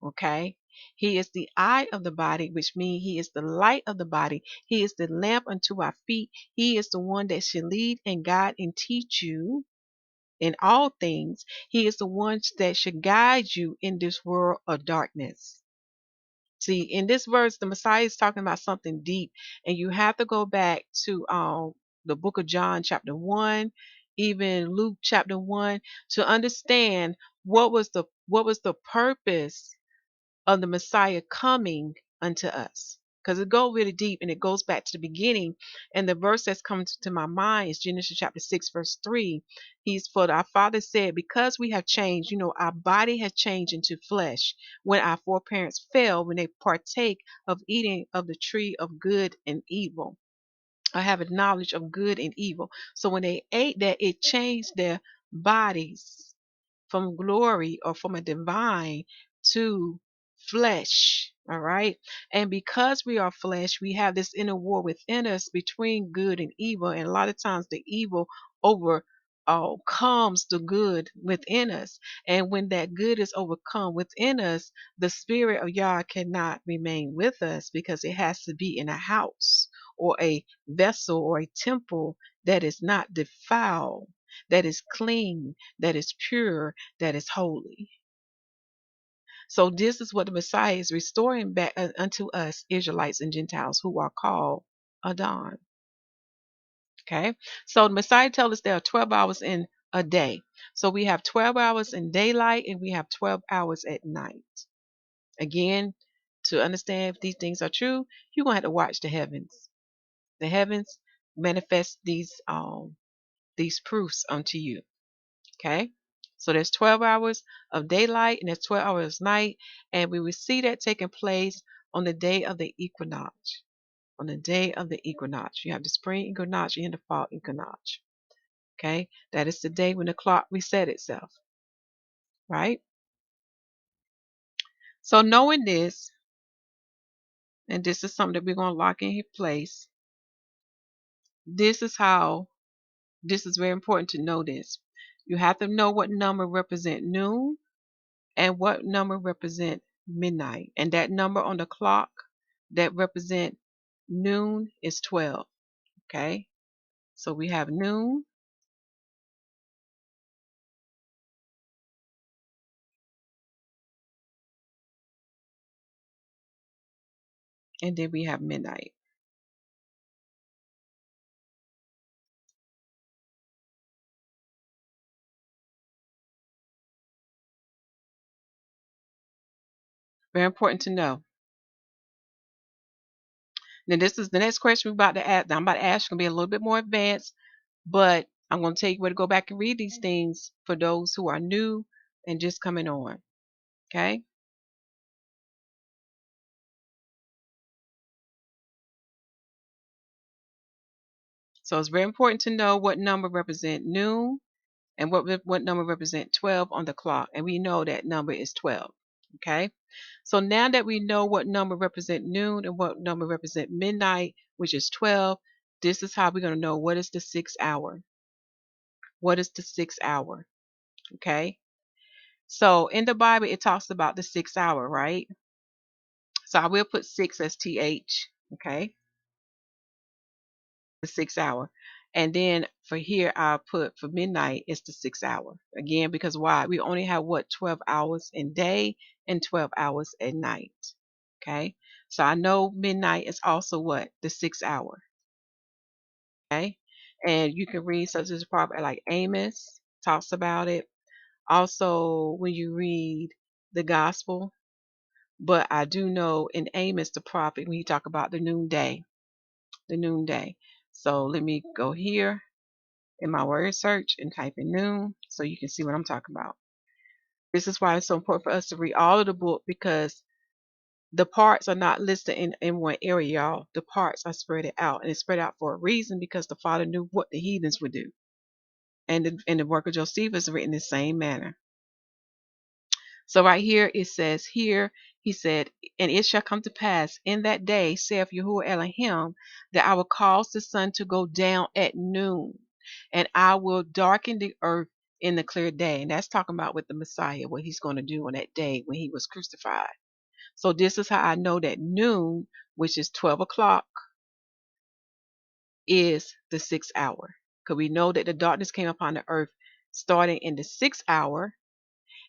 Okay? He is the eye of the body, which means he is the light of the body. He is the lamp unto our feet. He is the one that should lead and guide and teach you in all things. He is the one that should guide you in this world of darkness. See, in this verse, the Messiah is talking about something deep, and you have to go back to the book of John, chapter 1, even Luke, chapter 1, to understand what was the purpose of the Messiah coming unto us. Because it goes really deep, and it goes back to the beginning. And the verse that's coming to my mind is Genesis chapter 6, verse 3. For our Father said, because we have changed, our body has changed into flesh. When our foreparents fell, when they partake of eating of the tree of good and evil, or have a knowledge of good and evil. So when they ate that, it changed their bodies from glory, or from a divine, to flesh. All right. And because we are flesh, we have this inner war within us between good and evil. And a lot of times the evil over comes the good within us. And when that good is overcome within us, the spirit of Yah cannot remain with us, because it has to be in a house, or a vessel, or a temple that is not defiled, that is clean, that is pure, that is holy. So this is what the Messiah is restoring back unto us, Israelites and Gentiles, who are called Adon. Okay, so the Messiah tells us there are 12 hours in a day. So we have 12 hours in daylight and we have 12 hours at night. Again, to understand if these things are true, you're gonna have to watch the heavens. The heavens manifest these proofs unto you. Okay, so there's 12 hours of daylight and there's 12 hours of night, and we will see that taking place on the day of the equinox. On the day of the equinox, you have the spring equinox and the fall equinox. Okay, that is the day when the clock reset itself, right? So knowing this, and this is something that we're going to lock in place. This is how. This is very important to know this. You have to know what number represent noon and what number represent midnight. And that number on the clock that represent noon is 12. Okay? So we have noon, and then we have midnight. Very important to know. Now this is the next question we're about to ask. I'm about to ask going to be a little bit more advanced, but I'm going to tell you where to go back and read these things for those who are new and just coming on. Okay? So it's very important to know what number represent noon and what number represent 12 on the clock. And we know that number is 12. Okay? So now that we know what number represent noon and what number represent midnight, which is 12, this is how we're going to know what is the 6th hour. What is the 6th hour? Okay? So in the Bible, it talks about the 6th hour, right? So I will put 6 as TH, okay? The 6th hour. And then for here, I'll put for midnight, it's the 6th hour. Again, because why? We only have what? 12 hours in day and 12 hours at night. Okay? So I know midnight is also what? The 6th hour. Okay? And you can read such as a prophet like Amos talks about it. Also, when you read the gospel, but I do know in Amos the prophet when he talk about the noonday, the noonday. So let me go here in my word search and type in noon so you can see what I'm talking about. This is why it's so important for us to read all of the book because the parts are not listed in one area, y'all. The parts are spread out and it's spread out for a reason because the Father knew what the heathens would do. And the work of Josephus is written in the same manner. So right here it says here, he said, and it shall come to pass in that day, saith Yahuwah Elohim, that I will cause the sun to go down at noon, and I will darken the earth in the clear day. And that's talking about with the Messiah, what he's going to do on that day when he was crucified. So this is how I know that noon, which is 12 o'clock, is the 6th hour. Because we know that the darkness came upon the earth starting in the 6th hour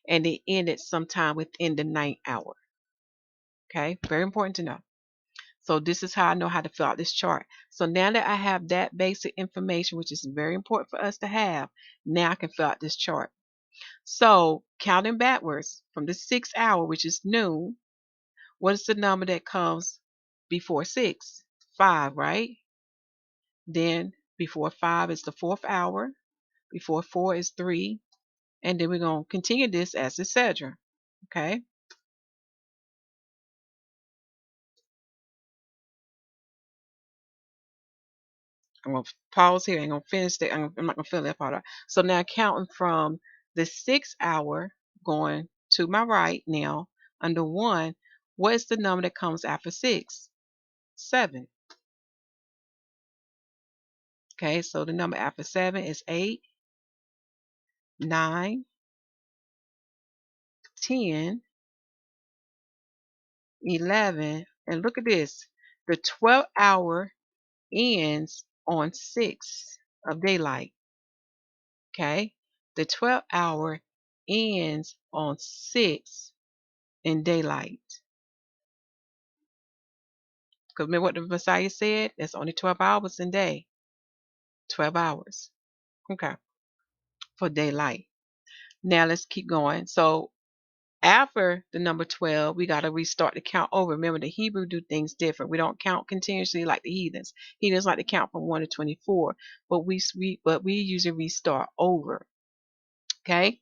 and it ended sometime within the 9th hour. Okay, very important to know. So this is how I know how to fill out this chart. So now that I have that basic information, which is very important for us to have, now I can fill out this chart. So counting backwards from the 6th hour, which is noon, what is the number that comes before 6? 5, right? Then before 5 is the 4th hour. Before 4 is 3. And then we're going to continue this as etc. Okay? I'm going to pause here. I'm going to finish that. I'm not going to fill that part out. So now counting from the 6th hour going to my right now under 1, what is the number that comes after 6? 7. Okay, so the number after 7 is 8, 9, 10, 11. And look at this. The 12th hour ends on 6 of daylight. Okay, the 12th hour ends on 6 in daylight. Because remember what the Messiah said? There's only 12 hours in day. 12 hours. Okay. For daylight. Now let's keep going. So after the number 12, we got to restart the count over. Remember, the Hebrew do things different. We don't count continuously like the heathens. Heathens like to count from 1 to 24, but we usually restart over. Okay?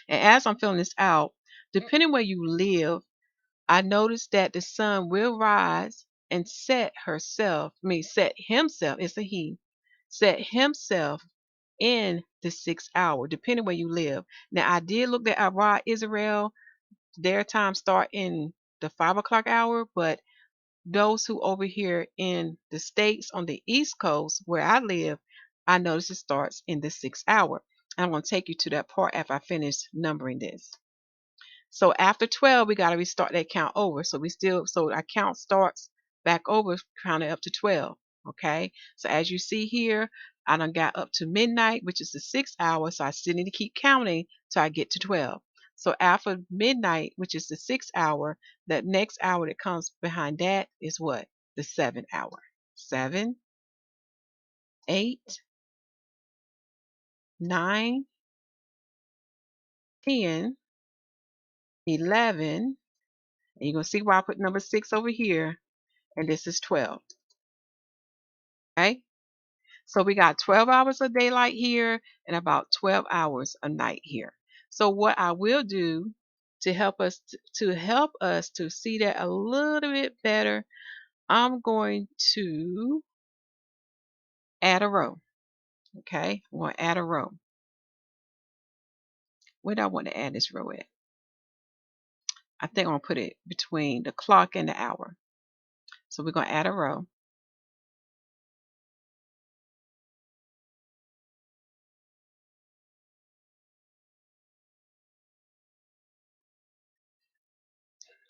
And as I'm filling this out, depending where you live, I noticed that the sun will rise and set himself, it's a he, set himself in the 6th hour, depending where you live. Now, I did look at YAHUAH Israel. Their time start in the 5 o'clock hour, but those who over here in the States on the East Coast where I live, I notice it starts in the 6th hour. I'm going to take you to that part after I finish numbering this. So after 12, we got to restart that count over. So our count starts back over, counting up to 12. Okay. So as you see here, I done got up to midnight, which is the 6th hour. So I still need to keep counting till I get to 12. So after midnight, which is the 6th hour, that next hour that comes behind that is what? The 7th hour. 7, 8, 9, 10, 11. And you're going to see why I put number 6 over here. And this is 12. Okay. So we got 12 hours of daylight here and about 12 hours of night here. So what I will do to help us to see that a little bit better, I'm going to add a row. Okay, I'm going to add a row. Where do I want to add this row at? I think I'm going to put it between the clock and the hour. So we're going to add a row.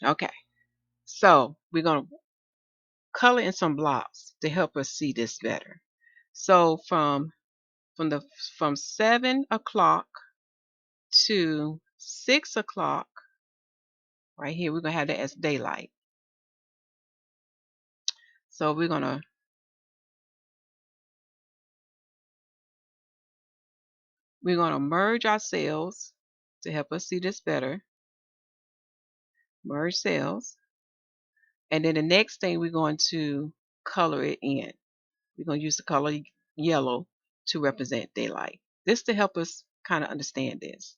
Okay, so we're going to color in some blocks to help us see this better. So from 7 o'clock to 6 o'clock, right here, we're going to have that as daylight. So we're going to merge our cells to help us see this better. Merge cells. And then the next thing, we're going to color it in. We're going to use the color yellow to represent daylight. This to help us kind of understand this.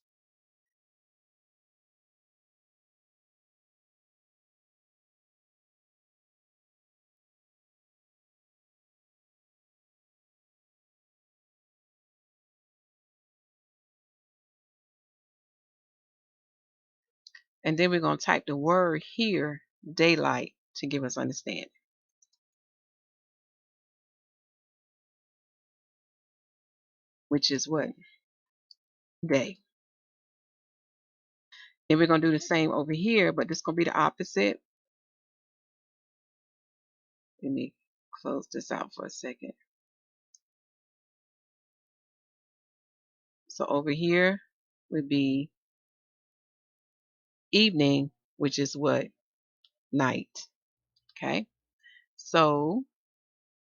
And then we're going to type the word here, daylight, to give us understanding. Which is what? Day. And we're going to do the same over here, but this is going to be the opposite. Let me close this out for a second. So over here would be evening, which is what? Night. Okay. So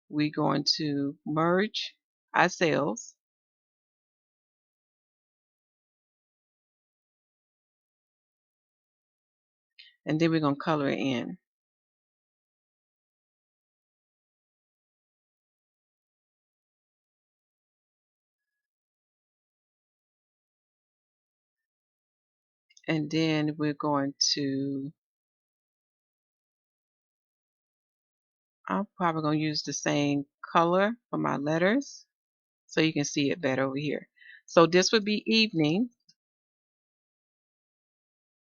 we're going to merge our cells. And then we're going to color it in. And then we're going to, I'm probably going to use the same color for my letters so you can see it better over here. So this would be evening,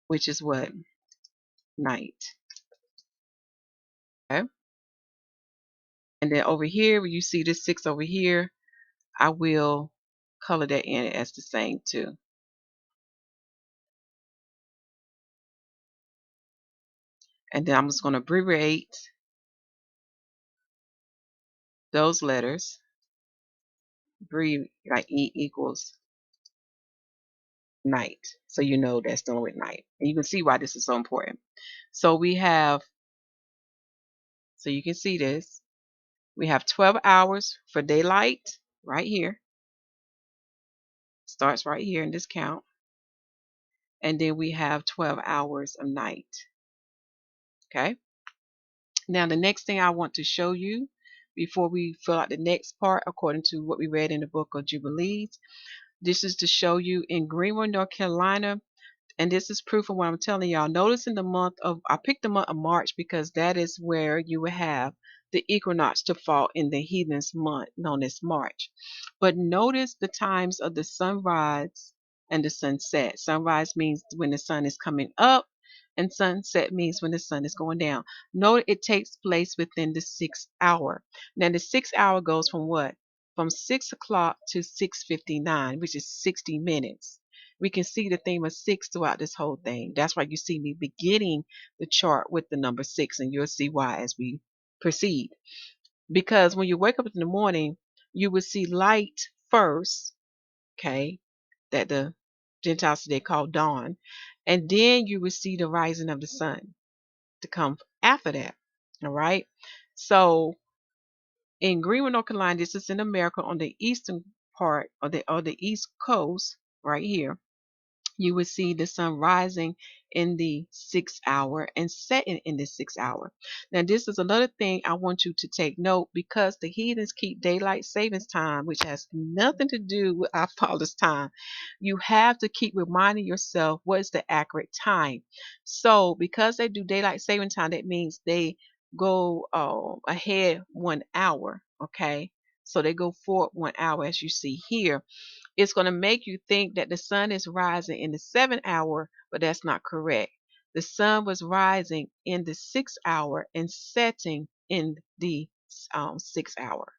which is what? Night. Okay. And then over here, where you see this 6 over here, I will color that in as the same too. And then I'm just going to abbreviate those letters. Like E equals night. So you know that's dealing with night. And you can see why this is so important. So we have, so you can see this. We have 12 hours for daylight right here. Starts right here in this count. And then we have 12 hours of night. Okay. Now, the next thing I want to show you before we fill out the next part, according to what we read in the book of Jubilees, this is to show you in Greenville, North Carolina. And this is proof of what I'm telling y'all. Notice in the month of, I picked the month of March because that is where you will have the equinox to fall in the heathen's month known as March. But notice the times of the sunrise and the sunset. Sunrise means when the sun is coming up, and sunset means when the sun is going down. Note it takes place within the 6 hour. Now the 6 hour goes from what? From 6 o'clock to 6:59, which is 60 minutes. We can see the theme of six throughout this whole thing. That's why you see me beginning the chart with the number six, and you'll see why as we proceed. Because when you wake up in the morning, you will see light first, okay, that the Gentiles today call dawn, and then you will see the rising of the sun to come after that. All right. So in Greenville, North Carolina, this is in America on the eastern part of the east coast, right here, you will see the sun rising in the 6 hour and setting in the 6 hour. Now, this is another thing I want you to take note because the heathens keep daylight savings time, which has nothing to do with our Father's time. You have to keep reminding yourself what is the accurate time. So, because they do daylight saving time, that means they go ahead 1 hour. Okay, so they go forward 1 hour, as you see here. It's going to make you think that the sun is rising in the 7 hour, but that's not correct. The sun was rising in the 6 hour and setting in the 6 hour.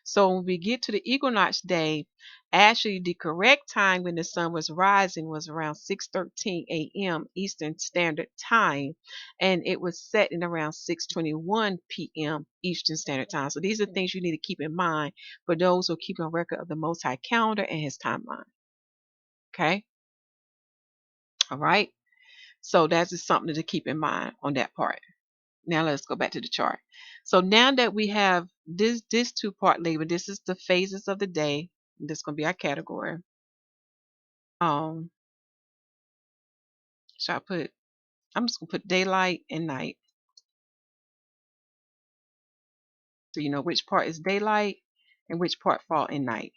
So when we get to the equinox day, actually the correct time when the sun was rising was around 6:13 a.m. Eastern Standard Time, and it was setting around 6:21 p.m. Eastern Standard Time. So these are things you need to keep in mind for those who keep a record of the Most High calendar and his timeline. Okay? All right? So that's just something to keep in mind on that part. Now let's go back to the chart. So now that we have this two-part label, this is the phases of the day. This is going to be our category. Um, shall I put? I'm just going to put daylight and night, so you know which part is daylight and which part fall in night.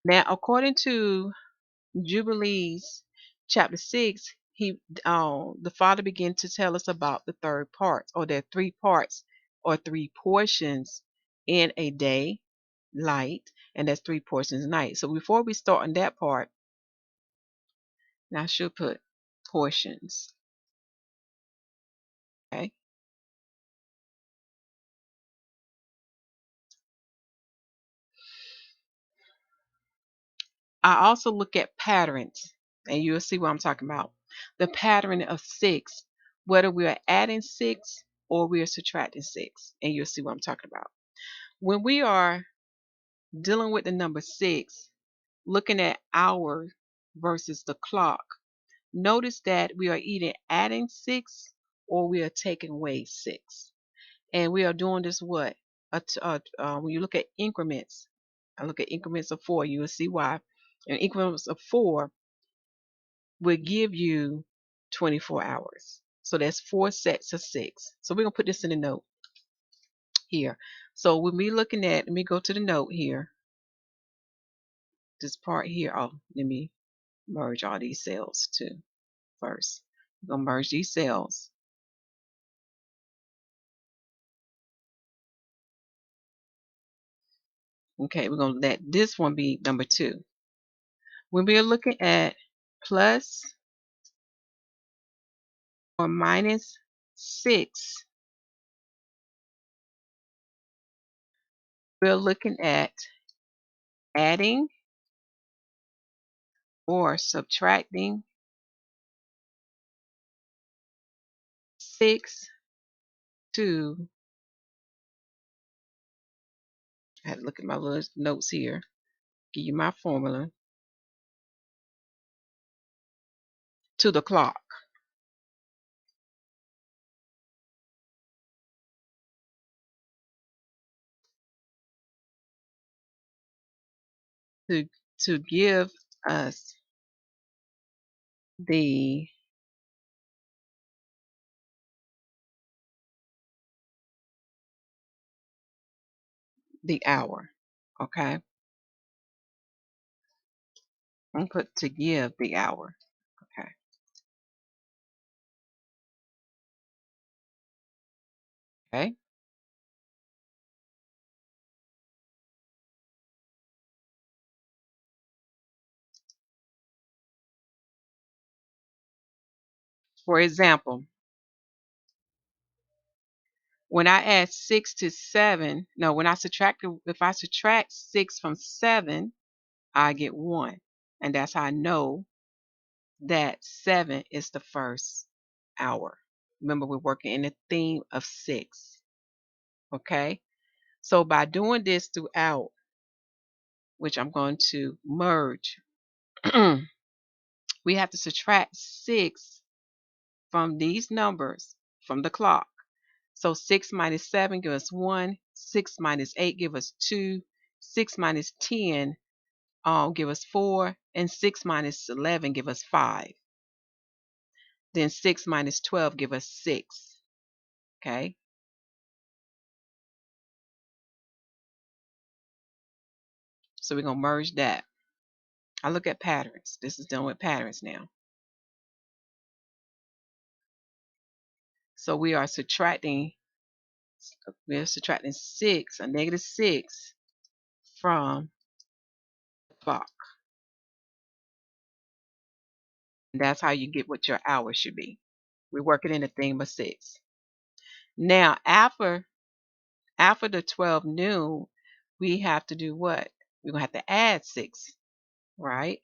Now, according to Jubilees chapter 6, the Father began to tell us about the third part, or there are three parts or three portions in a day, light, and that's three portions night. So before we start on that part, now I should put portions. Okay. I also look at patterns, and you'll see what I'm talking about. The pattern of six, whether we are adding six or we are subtracting six, and you'll see what I'm talking about. When we are dealing with the number six, looking at hour versus the clock, notice that we are either adding six or we are taking away six. And we are doing this what? When you look at increments, I look at increments of four, you will see why. And increments of four will give you 24 hours. So that's four sets of six. So we're going to put this in a note here. So when we looking at, let me go to the note here. This part here, oh, let me merge all these cells too first. We're going to merge these cells. Okay, we're going to let this one be number 2. When we are looking at plus or minus 6, we're looking at adding or subtracting 6 to, I had to look at my little notes here, give you my formula. to the clock. To to give us the hour. Okay. I'm put to give the hour. Okay. Okay. For example, when I add 6 to 7, no, when I subtract, if I subtract 6 from 7, I get 1. And that's how I know that 7 is the first hour. Remember, we're working in the theme of 6. Okay. So by doing this throughout, which I'm going to merge, we have to subtract 6 from these numbers from the clock. So 6 minus 7 give us 1. 6 minus 8 give us 2. 6 minus 10 give us 4. And 6 minus 11 give us 5. Then 6 minus 12 give us 6. Okay. So we're going to merge that. I look at patterns. This is done with patterns now. So we're subtracting 6, a negative 6 from the clock. And that's how you get what your hour should be. We're working in the theme of 6. Now, after the 12 noon, we have to do what? We're going to have to add 6, right?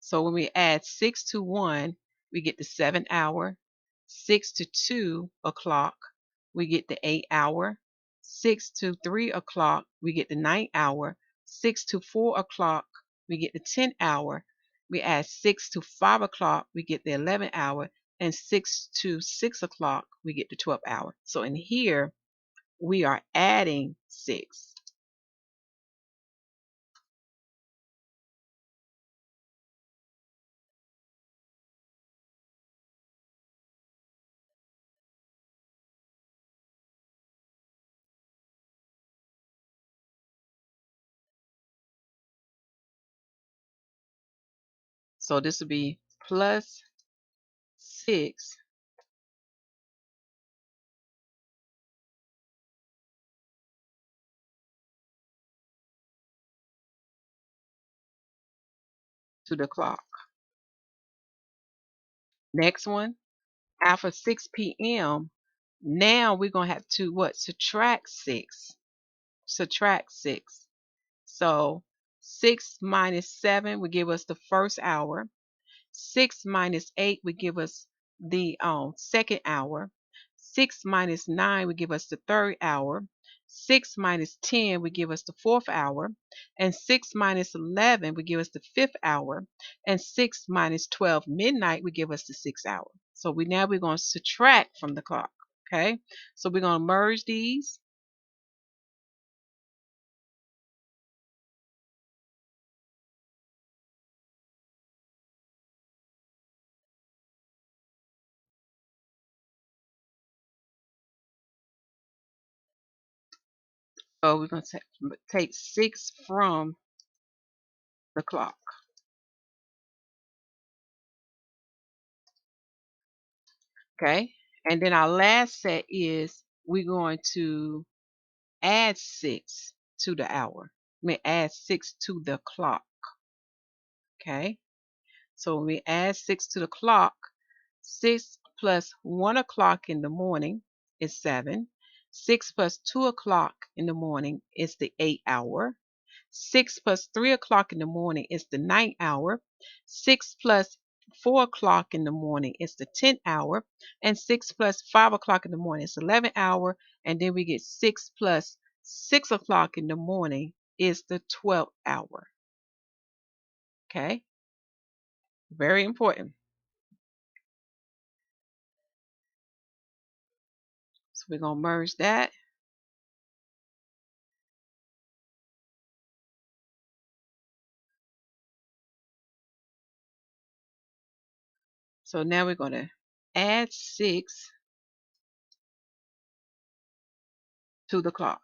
So when we add 6 to 1, we get the 7 hour. 6 to 2 o'clock, we get the 8 hour. 6 to 3 o'clock, we get the 9 hour. 6 to 4 o'clock, we get the 10 hour. We add 6 to 5 o'clock, we get the 11 hour. And 6 to 6 o'clock, we get the 12 hour. So in here, we are adding 6. So this would be plus 6 to the clock. Next one, after 6 p.m., now we're going to have to what? Subtract 6. Subtract 6. So 6 minus 7 will give us the first hour. 6 minus 8 would give us the second hour. 6 minus 9 would give us the third hour. 6 minus 10 would give us the fourth hour. And 6 minus 11 would give us the fifth hour. And 6 minus 12 midnight would give us the sixth hour. So we're going to subtract from the clock. Okay. So we're going to merge these. So we're going to take 6 from the clock. Okay. And then our last set is we're going to add 6 to the hour. Add 6 to the clock. Okay. So when we add 6 to the clock, 6 plus 1 o'clock in the morning is 7. 6 plus 2 o'clock in the morning is the 8 hour. 6 plus 3 o'clock in the morning is the 9th hour. 6 plus 4 o'clock in the morning is the 10th hour. And 6 plus 5 o'clock in the morning is the 11th hour. And then we get 6 plus 6 o'clock in the morning is the 12th hour. Okay. Very important. So we're going to merge that. So now we're going to add 6 to the clock.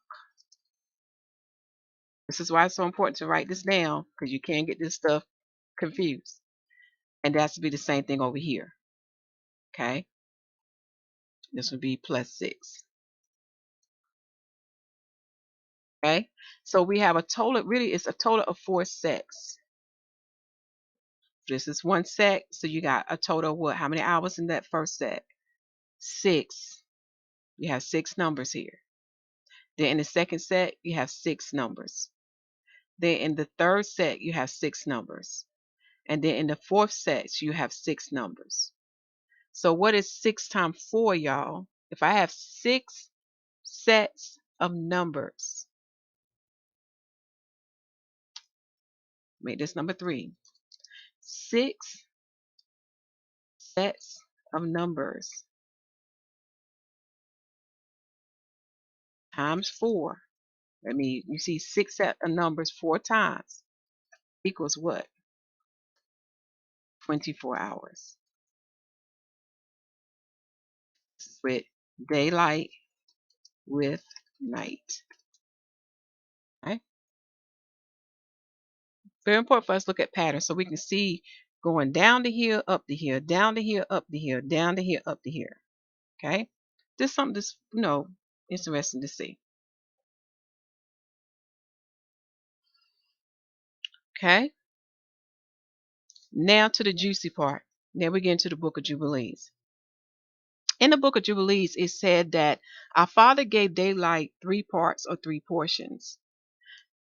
This is why it's so important to write this down, because you can't get this stuff confused. And that's to be the same thing over here. Okay. This would be plus 6. Okay. So we have a total, really it's a total of 4 sets. This is one set. So you got a total of what? How many hours in that first set? 6. You have 6 numbers here. Then in the second set, you have 6 numbers. Then in the third set, you have 6 numbers. And then in the fourth set, you have 6 numbers. So what is 6 times 4, y'all? If I have 6 sets of numbers, make this number 3. 6 sets of numbers times 4. I mean, you see 6 set of numbers 4 times equals what? 24 hours. With daylight with night. Okay? Very important for us to look at patterns so we can see going down the hill, up the hill, down the hill, up the hill, down the hill, up the hill. Okay? This is something that's, interesting to see. Okay? Now to the juicy part. Now we get into the book of Jubilees. In the book of Jubilees, it said that our Father gave daylight 3 parts or 3 portions.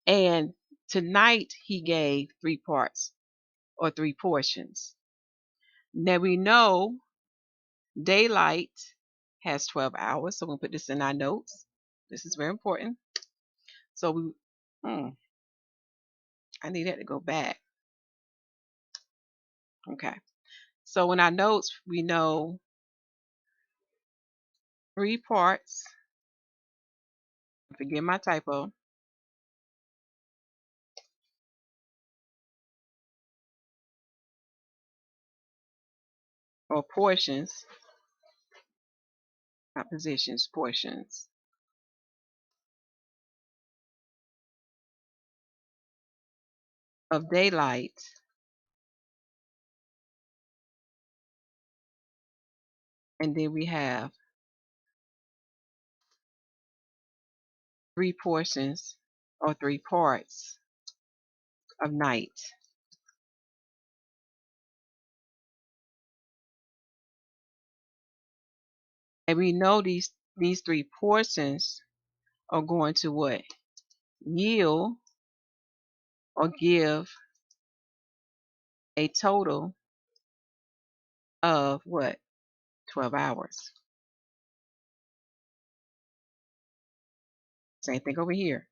And tonight he gave 3 parts or 3 portions. Now we know daylight has 12 hours, so we'll put this in our notes. This is very important. So I need that to go back. Okay. So in our notes, we know 3 parts. Forgive my typo. Or portions, not positions, portions of daylight and then we have 3 portions or 3 parts of night. And we know these 3 portions are going to what? Yield or give a total of what? 12 hours. Same thing over here.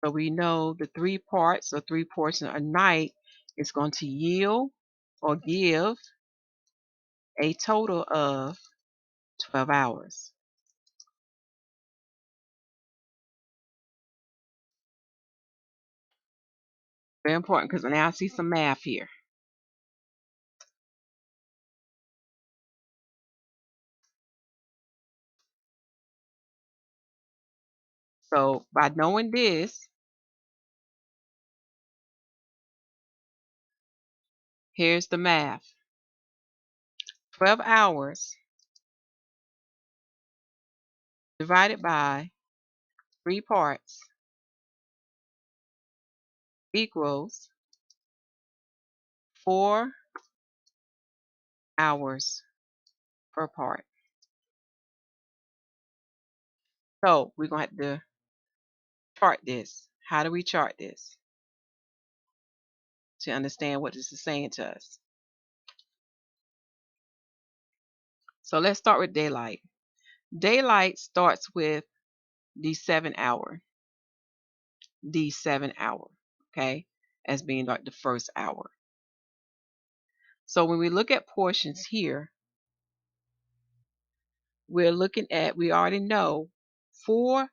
So we know the 3 parts or 3 portions of night is going to yield or give a total of 12 hours. Very important because now I see some math here. So by knowing this, here's the math. 12 hours divided by 3 parts equals 4 hours per part. So we're going to have to chart this. How do we chart this? To understand what this is saying to us. So let's start with daylight. Daylight starts with the 7 hour. The 7 hour. Okay. as being like the first hour. So when we look at portions here, we're looking at, we already know 4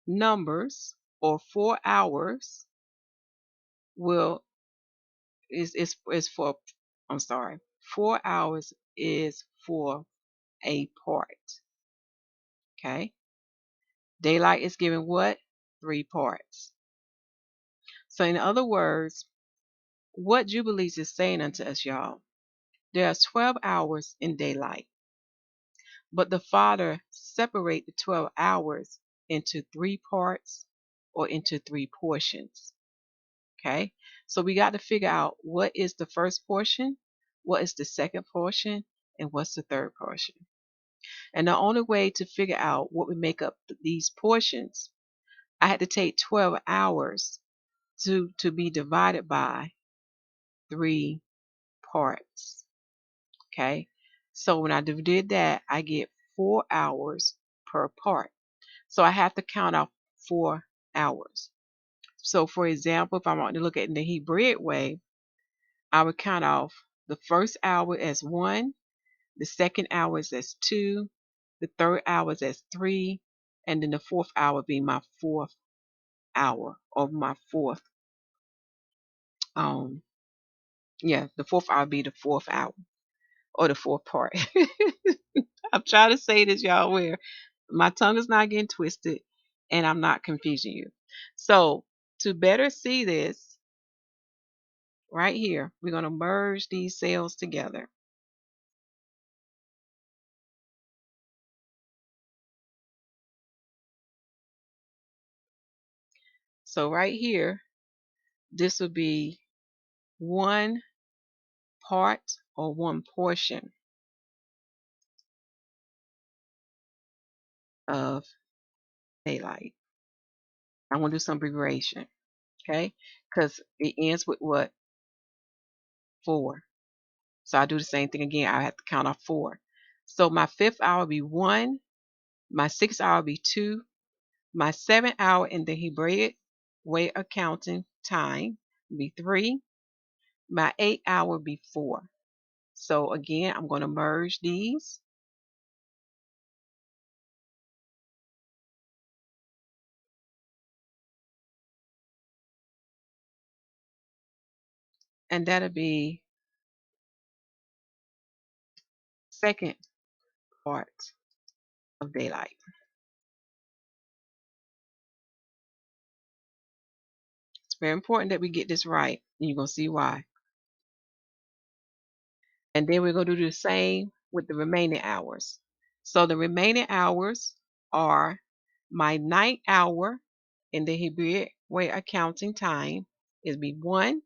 numbers or 4 hours will is for, I'm sorry, 4 hours is for a part. Okay? Daylight is given what? 3 parts. So in other words, what Jubilees is saying unto us, y'all, there's 12 hours in daylight, but the Father separate the 12 hours into 3 parts or into 3 portions. Okay? So we got to figure out what is the first portion, what is the second portion, and what's the third portion. And the only way to figure out what we make up these portions, I had to take 12 hours to be divided by 3 parts. Okay? So when I did that, I get 4 hours per part. So I have to count off 4 hours. So for example, if I want to look at it in the Hebraic way, I would count off the first hour as 1, the second hour is as 2, the third hour is as 3, and then the fourth hour be my fourth hour, or my fourth um the fourth hour be the fourth hour, or the fourth part. I'm trying to say this, y'all, where my tongue is not getting twisted and I'm not confusing you. So to better see this right here, we're going to merge these cells together. So right here, this would be 1 part or 1 portion of daylight. I'm going to do some abbreviation, okay? Because it ends with what? 4. So I do the same thing again. I have to count off 4. So my fifth hour will be 1. My sixth hour will be 2. My 7th hour in the Hebraic way of counting time will be 3. My 8th hour will be 4. So again, I'm going to merge these. And that'll be second part of daylight. It's very important that we get this right, and you're going to see why. And then we're going to do the same with the remaining hours. So the remaining hours are my ninth hour in the Hebraic way of counting time is be 1.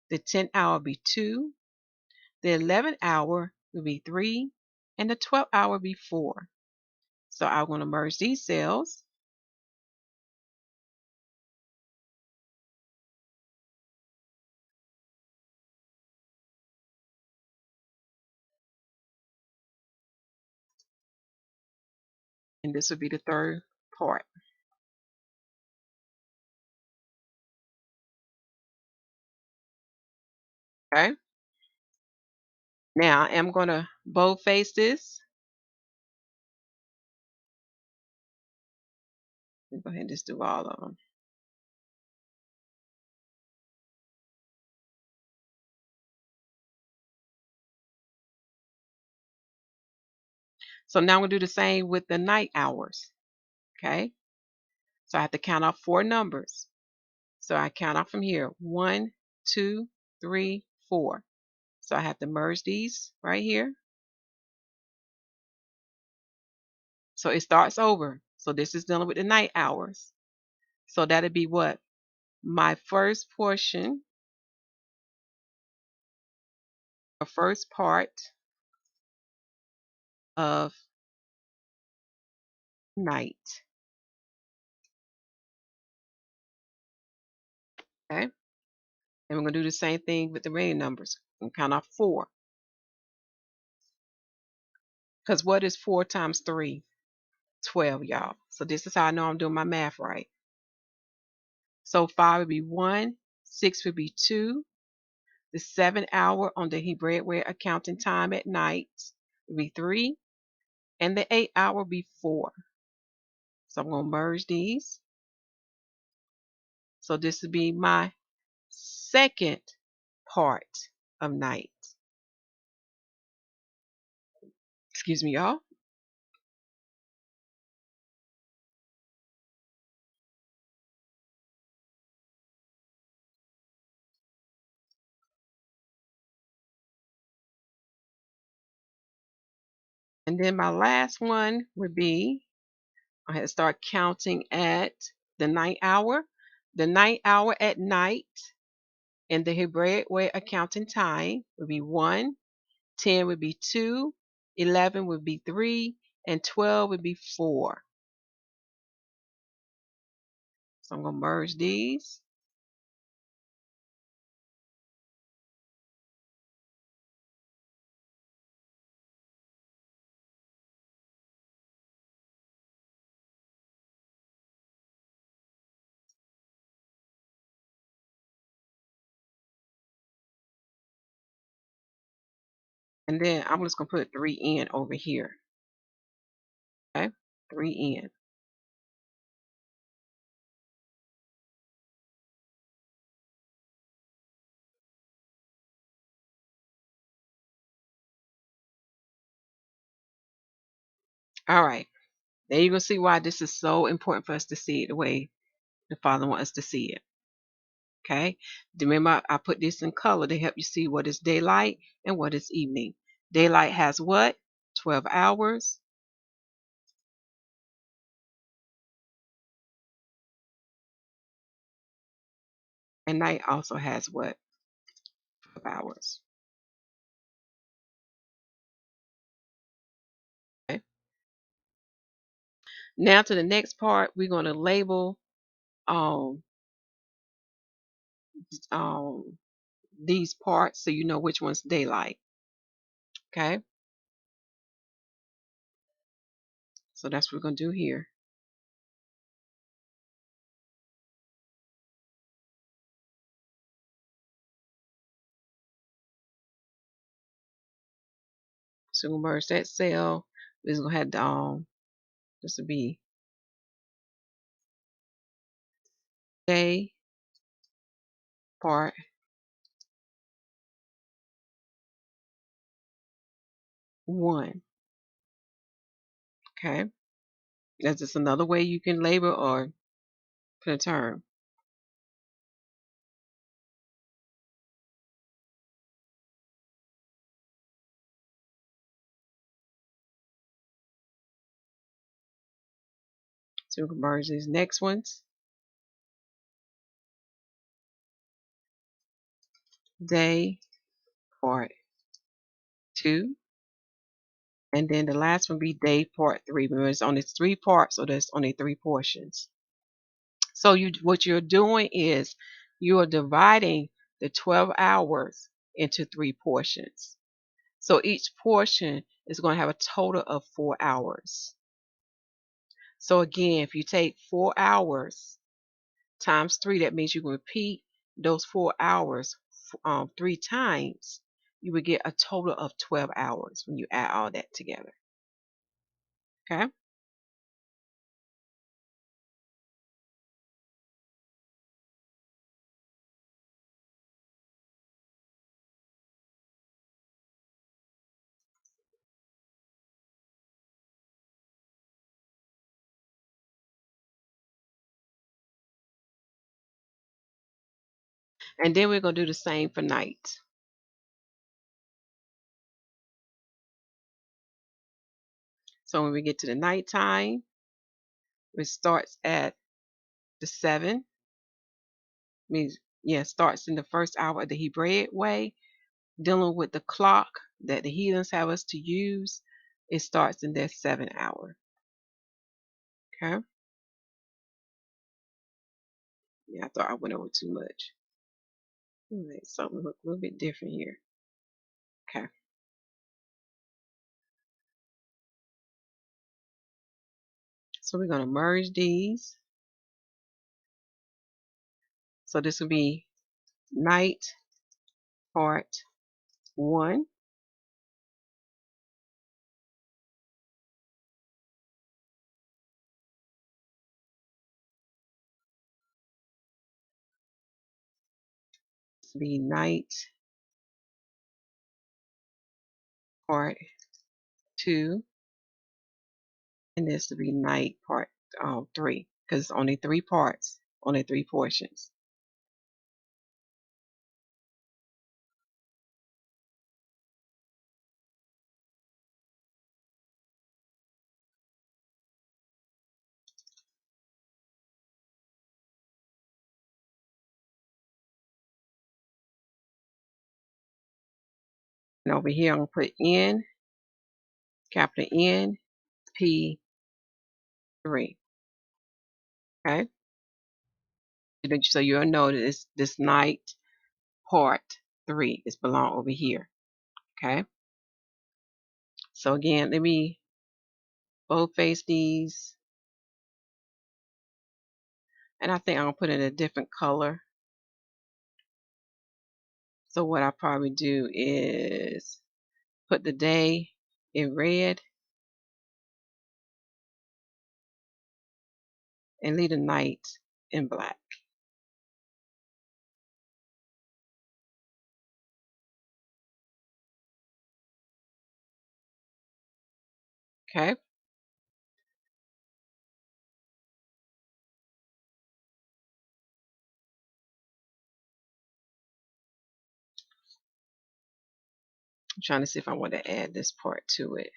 The 10th hour will be 2. The 11th hour will be 3. And the 12th hour will be 4. So I'm going to merge these cells. And this will be the third part. Okay. Now I'm going to boldface this. Let me go ahead and just do all of them. So now I'm going to do the same with the night hours. Okay. So I have to count off 4 numbers. So I count off from here. 1, 2, 3, 4. So I have to merge these right here. So it starts over. So this is dealing with the night hours. So that'll be what? My first portion, the first part of night. Okay. And we're going to do the same thing with the remaining numbers. And count off 4. Because what is 4 times 3? 12, y'all. So this is how I know I'm doing my math right. So 5 would be 1, 6 would be 2. The 7 hour on the Hebraic way accounting time at night would be 3. And the 8 hour would be 4. So I'm going to merge these. So this would be my second part of night. Excuse me, y'all. And then my last one would be, I had to start counting at the night hour. The night hour at night in the Hebraic way of counting time would be 1, 10 would be 2, 11 would be 3, and 12 would be 4. So I'm going to merge these. And then I'm just going to put 3 in over here. Okay, 3 in. All right. Now you're going to see why this is so important for us to see it the way the Father wants us to see it. Okay. Remember, I put this in color to help you see what is daylight and what is evening. Daylight has what? 12 hours. And night also has what? 12 hours. Okay. Now to the next part, we're going to label um, um, these parts so you know which one's daylight. Okay. So that's what we're going to do here. So we'll merge that cell. We're going to have this will be day part 1. Okay. That's just another way you can label or put a term. So we can merge these next ones. Day part 2. And then the last one be day part 3. Remember, it's only 3 parts, so there's only 3 portions. So what you're doing is you are dividing the 12 hours into 3 portions. So each portion is going to have a total of 4 hours. So again, if you take 4 hours times 3, that means you can repeat those 4 hours 3 times. You would get a total of 12 hours when you add all that together. Okay? And then we're going to do the same for night. So when we get to the nighttime, it starts at the 7. Means, yeah, starts in the first hour of the Hebraic way. Dealing with the clock that the heathens have us to use, it starts in their 7 hour. Okay? Yeah, I thought I went over too much. Something look a little bit different here. Okay. So we're going to merge these. So this will be night part 1. This will be night part 2. And this will be night part 3. Because it's only 3 parts, only 3 portions. And over here, I'm going to put N, capital N, P, 3. Okay? So you'll know that this night part 3 is belong over here. Okay? So again, let me boldface these. And I think I'm going to put it in a different color. So what I probably do is put the day in red and leave the night in black. Okay? I'm trying to see if I want to add this part to it.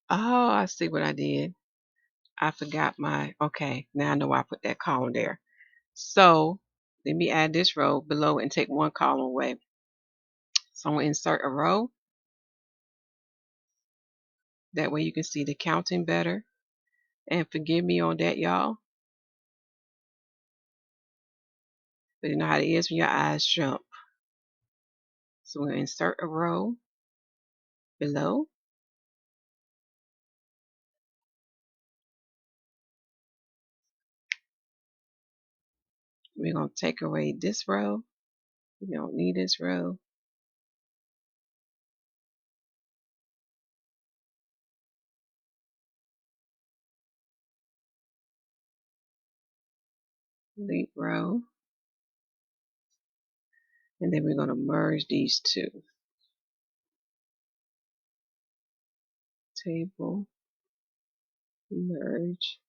Oh, I see what I did. I forgot okay, now I know why I put that column there. So let me add this row below and take one column away. So I'm going to insert a row. That way you can see the counting better. And forgive me on that, y'all. But you know how it is when your eyes jump. So we're going to insert a row below. We're going to take away this row. We don't need this row. Delete row. And then we're going to merge these two. Table. Merge.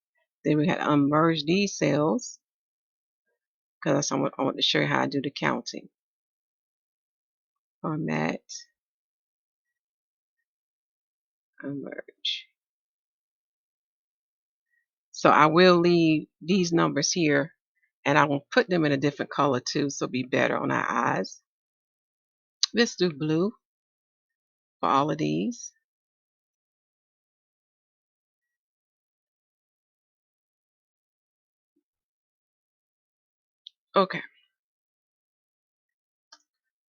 Then we had to unmerge these cells. Because I want to show you how I do the counting. Format. Unmerge. So I will leave these numbers here. And I will put them in a different color too. So it'll be better on our eyes. Let's do blue for all of these. Okay.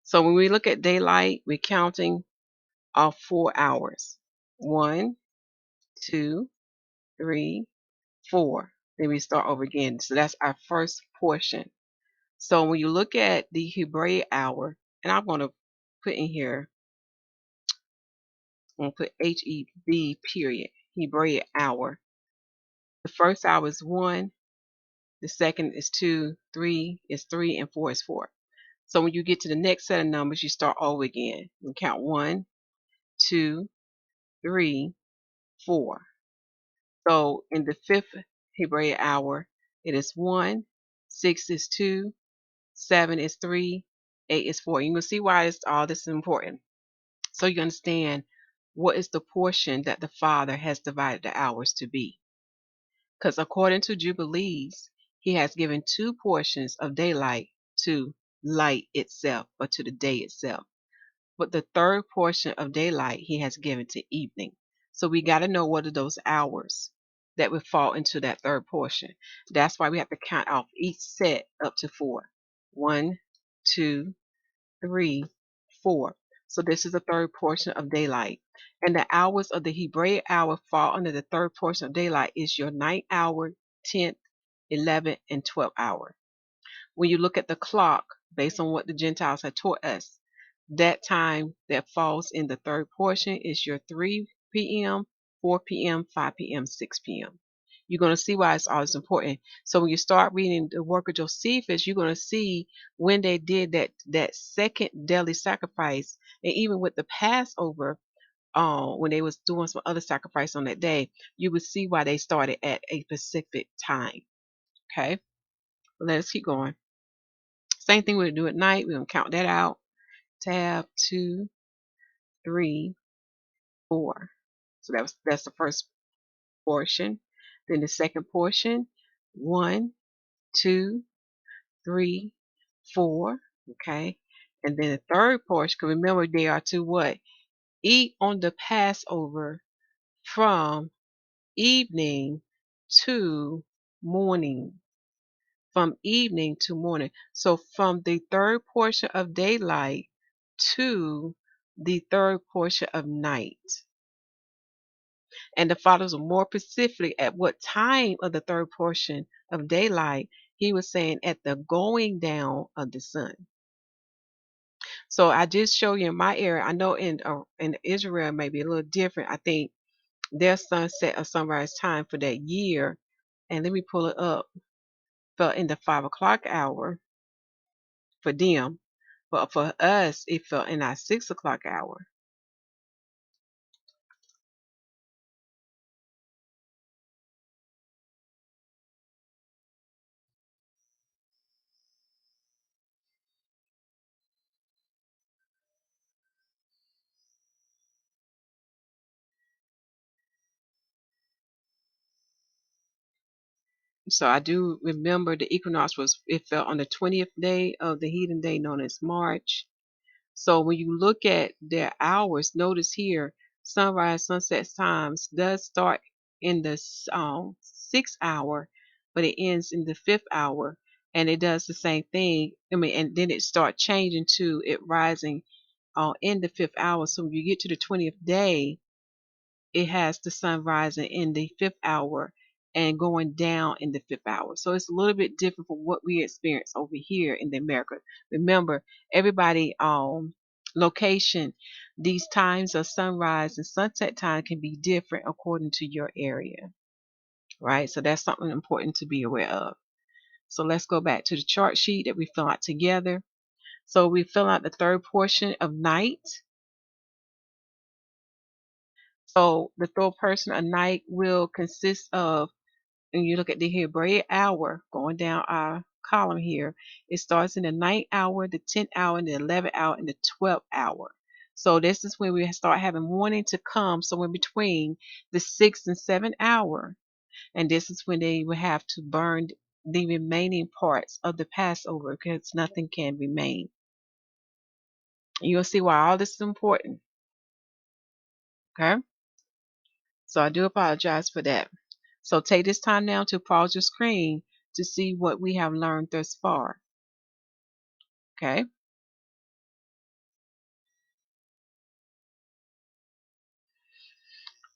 So when we look at daylight, we're counting off 4 hours. 1, 2, 3, 4. Then we start over again. So that's our first portion. So when you look at the Hebraic hour, and I'm going to put in here, I'm going to put HEB period, Hebraic hour. The first hour is 1, the second is 2, 3 is 3, and 4 is 4. So when you get to the next set of numbers, you start over again. You count 1, 2, 3, 4. So in the fifth Hebraic hour, it is 1, 6 is 2, 7 is 3, 8 is 4. You can see why all this is important. So you understand what is the portion that the Father has divided the hours to be. Because according to Jubilees, he has given 2 portions of daylight to light itself, or to the day itself. But the third portion of daylight he has given to evening. So we got to know what are those hours. that would fall into that third portion. That's why we have to count off each set up to 4. 1, 2, 3, 4. So this is the third portion of daylight. And the hours of the Hebraic hour fall under the third portion of daylight is your ninth hour, 10th, 11th, and 12th hour. When you look at the clock, based on what the Gentiles had taught us, that time that falls in the third portion is your 3 p.m., 4 p.m., 5 p.m., 6 p.m. You're going to see why it's always important. So when you start reading the work of Josephus, you're going to see when they did that second daily sacrifice, and even with the Passover, when they was doing some other sacrifice on that day, you would see why they started at a specific time. Okay, let's keep going. Same thing we'll do at night. We're gonna count that out. Tab 2, 3, 4. So that's the first portion. Then the second portion, 1, 2, 3, 4. Okay. And then the third portion, because remember they are to what? Eat on the Passover from evening to morning. From evening to morning. So from the third portion of daylight to the third portion of night. And the fathers were more specific at what time of the third portion of daylight. He was saying at the going down of the sun. So I just show you in my area. I know in Israel it may be a little different. I think their sunset or sunrise time for that year. And let me pull it up. Fell in the 5 o'clock hour for them. But for us, it fell in our 6 o'clock hour. So I do remember the equinox it fell on the 20th day of the heathen day known as March. So when you look at their hours, notice here sunrise, sunset times does start in the 6th hour, but it ends in the 5th hour, and it does the same thing. I mean, and then it start changing to it rising in the 5th hour. So when you get to the 20th day, it has the sun rising in the 5th hour and going down in the 5th hour. So it's a little bit different from what we experience over here in the America. Remember, everybody location, these times of sunrise and sunset time can be different according to your area. Right? So that's something important to be aware of. So let's go back to the chart sheet that we fill out together. So we fill out the third portion of night. So the third portion of night will consist of, and you look at the Hebraic hour going down our column here, it starts in the ninth hour, the 10th hour, and the 11th hour, and the 12th hour. So this is when we start having morning to come. So in between the 6th and 7th hour, and this is when they will have to burn the remaining parts of the Passover because nothing can remain. You'll see why all this is important. Okay, so I do apologize for that. So take this time now to pause your screen to see what we have learned thus far. Okay.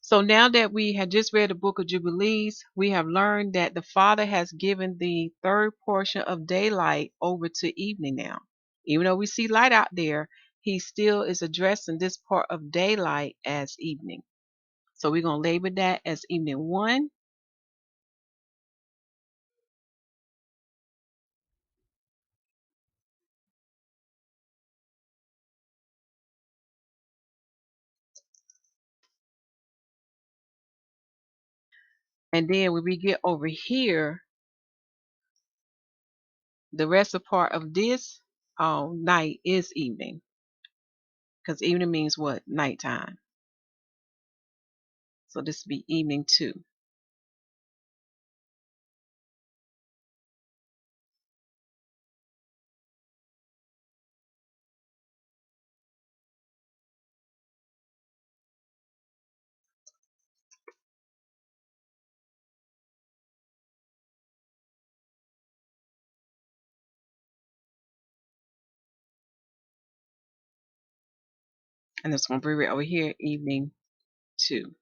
So now that we had just read the book of Jubilees, we have learned that the Father has given the third portion of daylight over to evening now. Even though we see light out there, he still is addressing this part of daylight as evening. So we're going to label that as evening 1. And then when we get over here, the rest of part of this night is evening. Because evening means what? Nighttime. So this would be evening 2. And it's going to bring it over here, evening 2.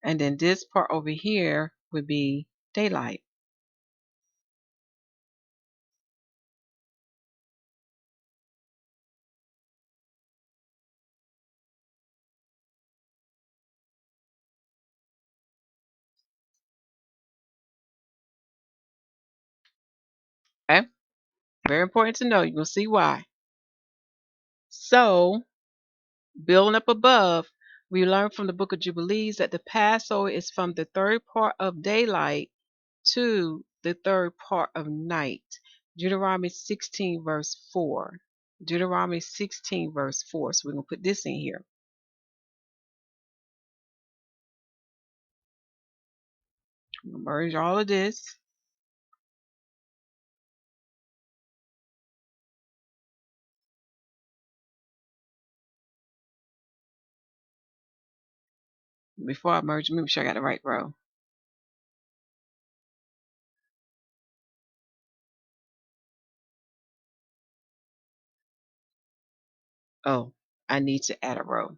And then this part over here would be daylight. Okay? Very important to know. You'll see why. So, building up above, we learn from the book of Jubilees that the Passover is from the third part of daylight to the third part of night. Deuteronomy 16, verse 4. Deuteronomy 16, verse 4. So we're going to put this in here. I'm going to merge all of this. Before I merge, make sure I got the right row. Oh, I need to add a row.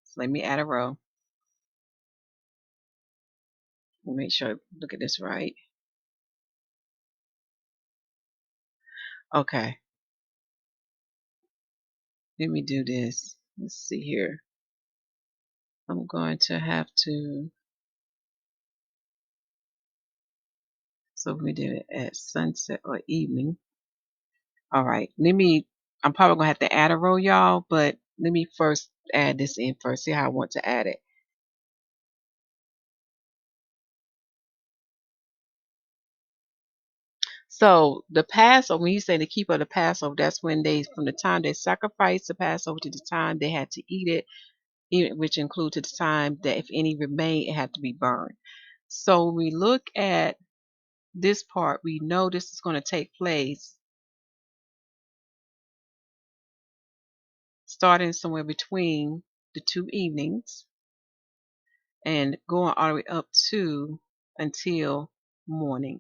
So let me add a row. Make sure I look at this right. Okay. Let me do this. Let's see here. I'm going to have to. So we did it at sunset or evening. All right. I'm probably going to have to add a row, y'all, but let me first add this in first, see how I want to add it. So the Passover, when you say the keep of the Passover, that's when from the time they sacrificed the Passover to the time they had to eat it, which included the time that if any remained, it had to be burned. So when we look at this part, we know this is going to take place starting somewhere between the 2 evenings and going all the way up to until morning.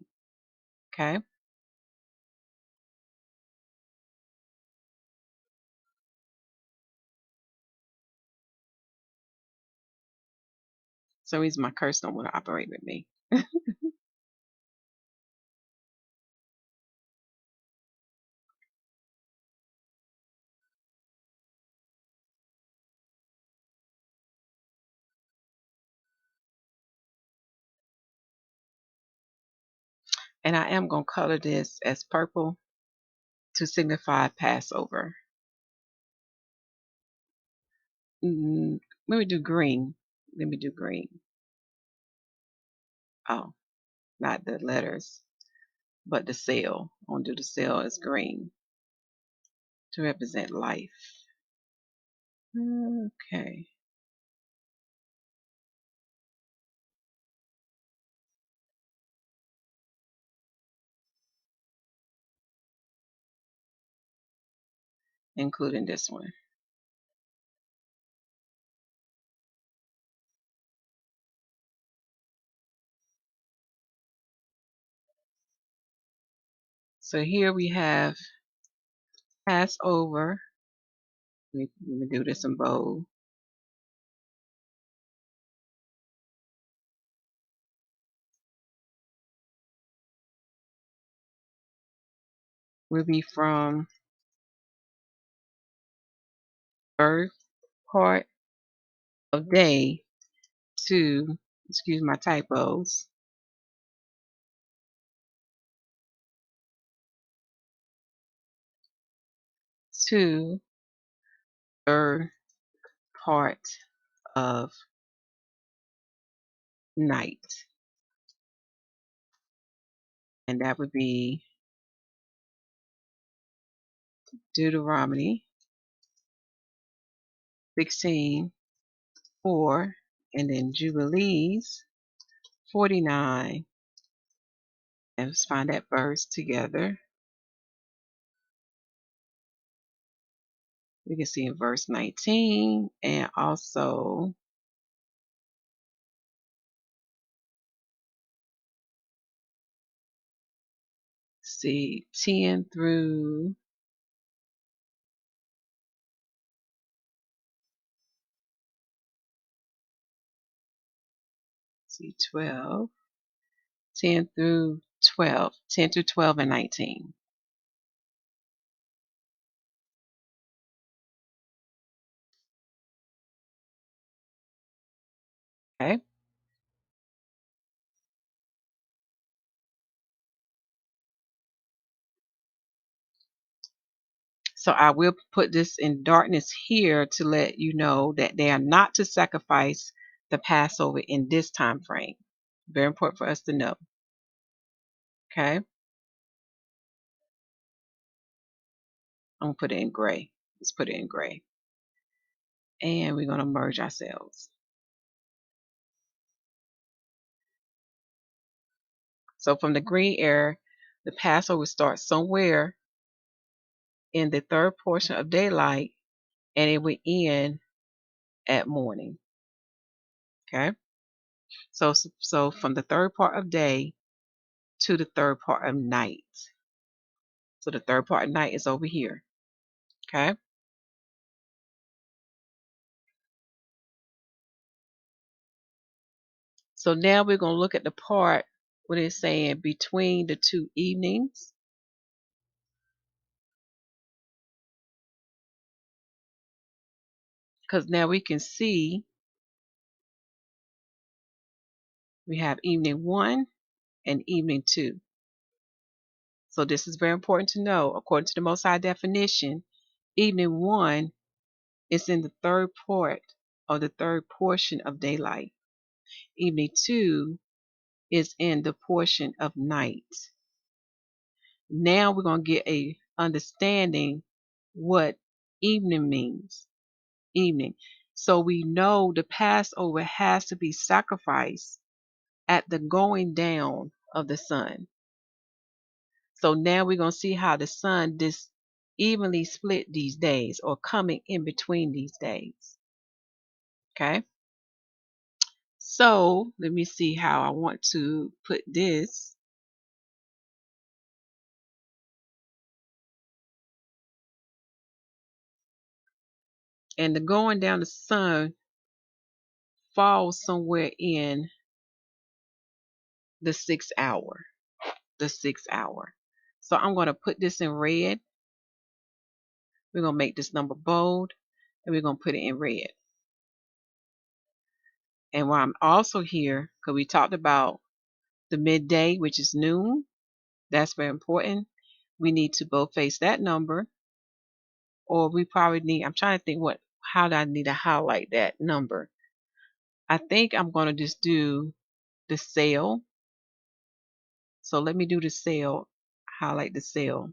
Okay. So reason my curse don't want to operate with me. And I am going to color this as purple to signify Passover. Let me do green. Let me do green. Oh, not the letters, but the cell. I want to do the cell as green to represent life. Okay. Including this one. So here we have Passover. Let me do this in bold. Will be from first part of day to, excuse my typos, to third part of night. And that would be Deuteronomy 16:4, and then Jubilees 49. And let's find that verse together. We can see in verse 19 and also see, 10 through, see, 12, 10 through 12, 10 through 12 and 19. Okay. So I will put this in darkness here to let you know that they are not to sacrifice the Passover in this time frame. Very important for us to know. Okay. I'm gonna put it in gray. Let's put it in gray. And we're gonna merge ourselves. So from the green area, the Passover starts somewhere in the third portion of daylight and it will end at morning. Okay. So from the third part of day to the third part of night. So the third part of night is over here. Okay. So now we're going to look at the part what it's saying between the two evenings. Because now we can see we have evening 1 and evening 2. So this is very important to know. According to the Most High definition, evening 1 is in the third part or the third portion of daylight. Evening 2 is in the portion of night. Now we're going to get a understanding what evening means. Evening. So we know the Passover has to be sacrificed at the going down of the sun. So now we're going to see how the sun evenly split these days or coming in between these days. Okay. So let me see how I want to put this. And the going down the sun falls somewhere in the 6th hour. The 6th hour. So I'm going to put this in red. We're going to make this number bold and we're going to put it in red. And while I'm also here, because we talked about the midday, which is noon, that's very important. We need to both face that number, or we probably need, I'm trying to think how do I need to highlight that number? I think I'm going to just do the cell. So let me do the cell, highlight the cell.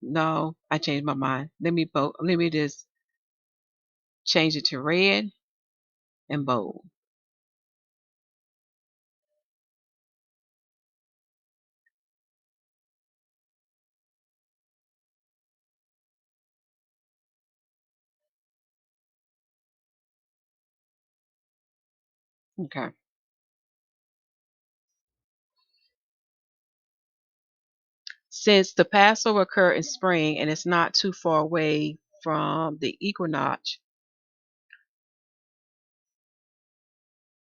No, I changed my mind. Let me just change it to red and bold. Okay. Since the Passover occurred in spring and it's not too far away from the equinox,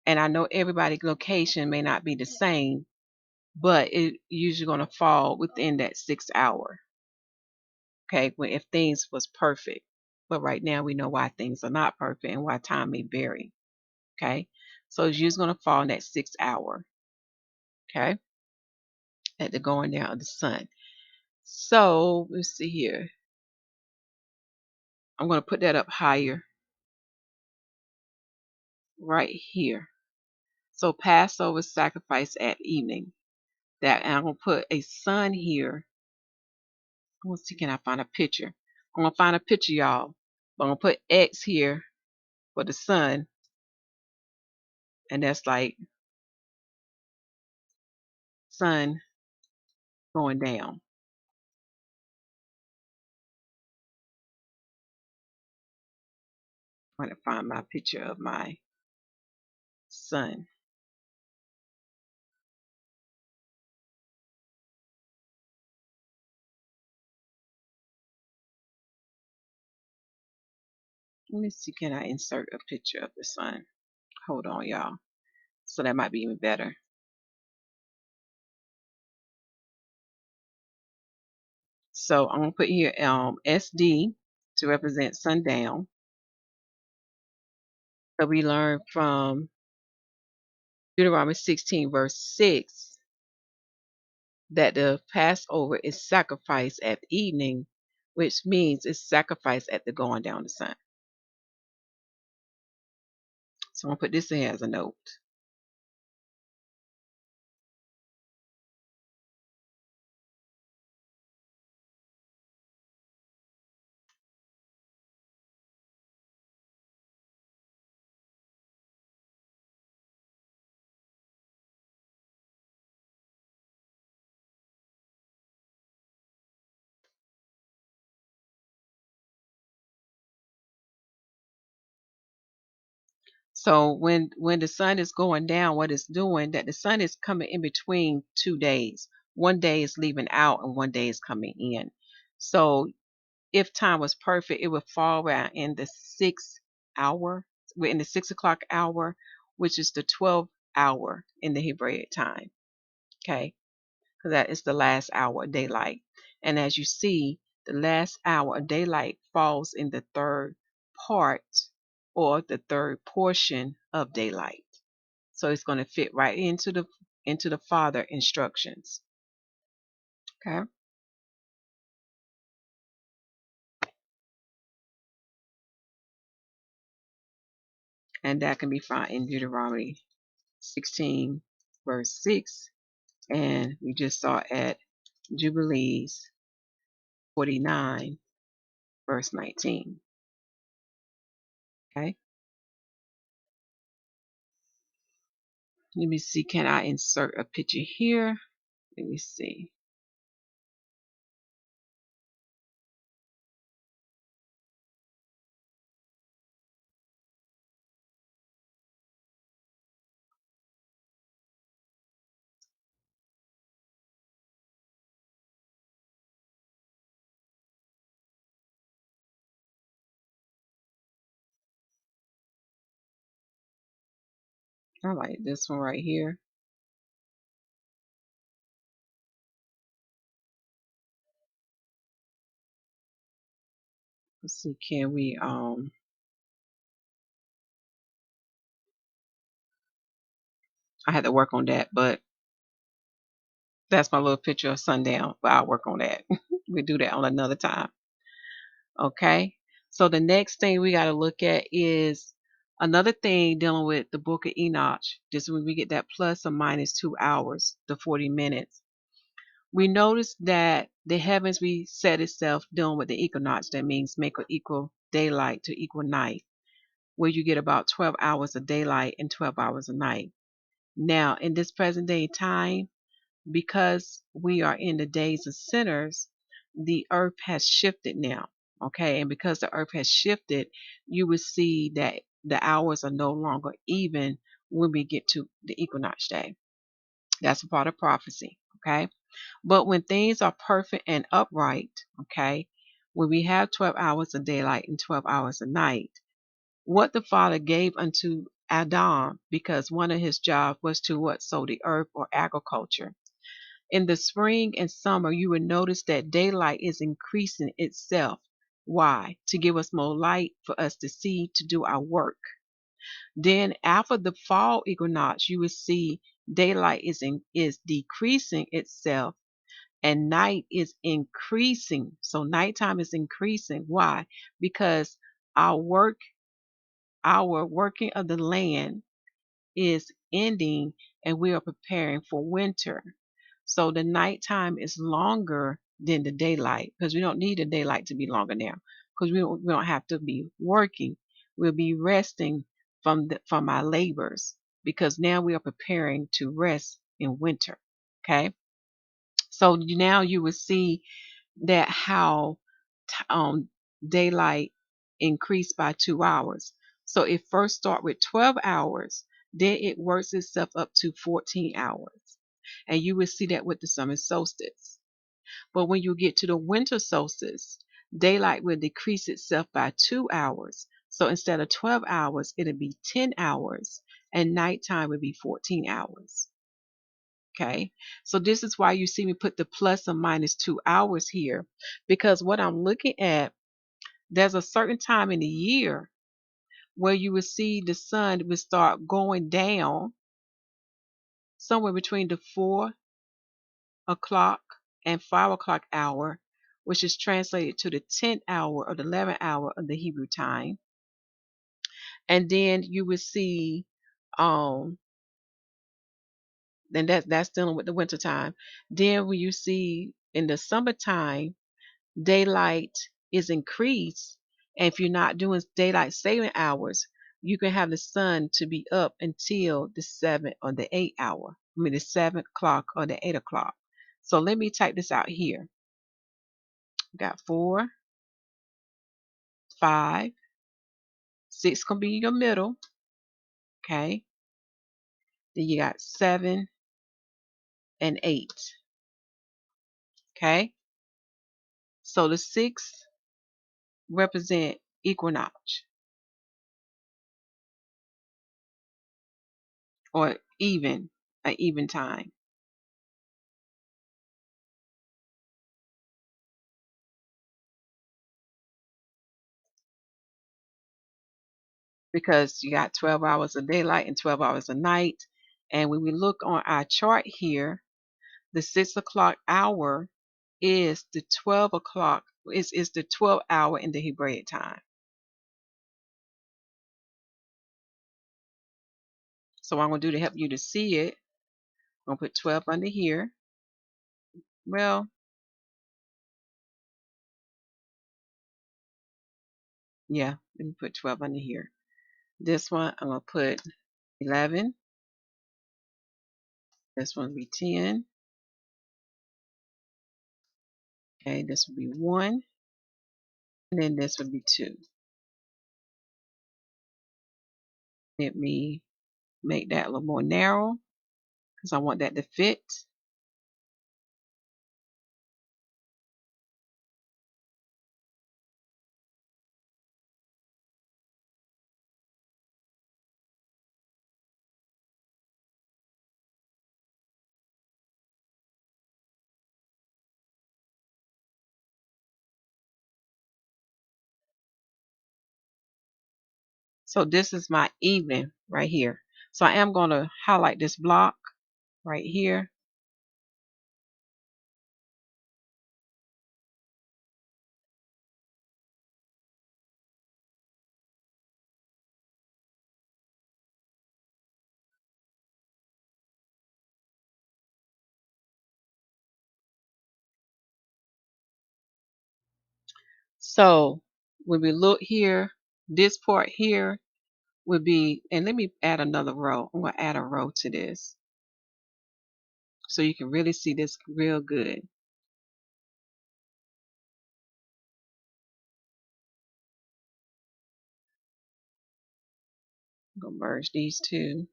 and I know everybody's location may not be the same, but it usually going to fall within that 6th hour. Okay, when if things was perfect, but right now we know why things are not perfect and why time may vary. Okay, so it's usually going to fall in that 6th hour. Okay, at the going down of the sun. So let's see here. I'm going to put that up higher, right here. So Passover sacrifice at evening. That and I'm gonna put a sun here. I want to see can I find a picture. I'm gonna find a picture, y'all. But I'm gonna put X here for the sun, and that's like sun going down. I'm going to find my picture of my sun. Let me see, can I insert a picture of the sun? Hold on, y'all. So that might be even better. So I'm going to put here SD to represent sundown. So we learned from Deuteronomy 16, verse 6, that the Passover is sacrificed at evening, which means it's sacrificed at the going down of the sun. So I'm going to put this in here as a note. So when the sun is going down, what it's doing, that the sun is coming in between 2 days. One day is leaving out and one day is coming in. So if time was perfect, it would fall around in the 6th hour. We're in the 6 o'clock hour, which is the 12th hour in the Hebraic time. Okay, because that is the last hour of daylight. And as you see, the last hour of daylight falls in the third part or the third portion of daylight. So it's going to fit right into the Father instructions. Okay. And that can be found in Deuteronomy 16, verse 6. And we just saw at Jubilees 49, verse 19. Okay. Let me see. Can I insert a picture here? Let me see. I like this one right here. Let's see. Can we I had to work on that, but that's my little picture of sundown. But I'll work on that. We do that on another time. Okay. So the next thing we got to look at is another thing dealing with the book of Enoch. Just when we get that plus or minus 2 hours, the 40 minutes. We notice that the heavens reset itself dealing with the equinox. That means make or equal daylight to equal night, where you get about 12 hours of daylight and 12 hours of night. Now, in this present day time, because we are in the days of sinners, the earth has shifted now. Okay, and because the earth has shifted, you will see that the hours are no longer even when we get to the equinox day. That's a part of prophecy. Okay, but when things are perfect and upright, okay, when we have 12 hours of daylight and 12 hours of night, what the Father gave unto Adam, because one of his jobs was to what? Sow the earth or agriculture. In the spring and summer, you will notice that daylight is increasing itself. Why? To give us more light for us to see, to do our work. Then after the fall equinox, you will see daylight is decreasing itself and night is increasing. So nighttime is increasing. Why? Because our work, our working of the land is ending and we are preparing for winter. So the nighttime is longer than the daylight because we don't need the daylight to be longer now because we don't have to be working. We'll be resting from our labors because now we are preparing to rest in winter. Okay. So now you will see that how daylight increased by 2 hours. So it first starts with 12 hours, then it works itself up to 14 hours. And you will see that with the summer solstice. But when you get to the winter solstice, daylight will decrease itself by 2 hours. So instead of 12 hours, it'll be 10 hours, and nighttime will be 14 hours. Okay, so this is why you see me put the plus or minus 2 hours here, because what I'm looking at, there's a certain time in the year where you will see the sun will start going down somewhere between the 4 o'clock and 5 o'clock hour, which is translated to the 10th hour or the 11th hour of the Hebrew time. And then you will see, um, then that's dealing with the winter time. Then when you see in the summertime, daylight is increased, and if you're not doing daylight saving hours, you can have the sun to be up until the 7th or the 8th hour. I mean the 7 o'clock or the 8 o'clock. So let me type this out here. Got 4, 5, 6 gonna be your middle. Okay. Then you got 7 and 8. Okay. So the 6 represent equinox or even, an even time. Because you got 12 hours of daylight and 12 hours of night. And when we look on our chart here, the 6 o'clock hour is the 12 o'clock, is the 12th hour in the Hebraic time. So what I'm going to do to help you to see it, I'm going to put 12 under here. Well, yeah, let me put 12 under here. This one, I'm going to put 11. This one will be 10. Okay, this will be 1. And then this would be 2. Let me make that a little more narrow because I want that to fit. So this is my evening right here. So I am going to highlight this block right here. So when we look here, this part here would be, and let me add another row. I'm going to add a row to this so you can really see this real good. I'm going to merge these two.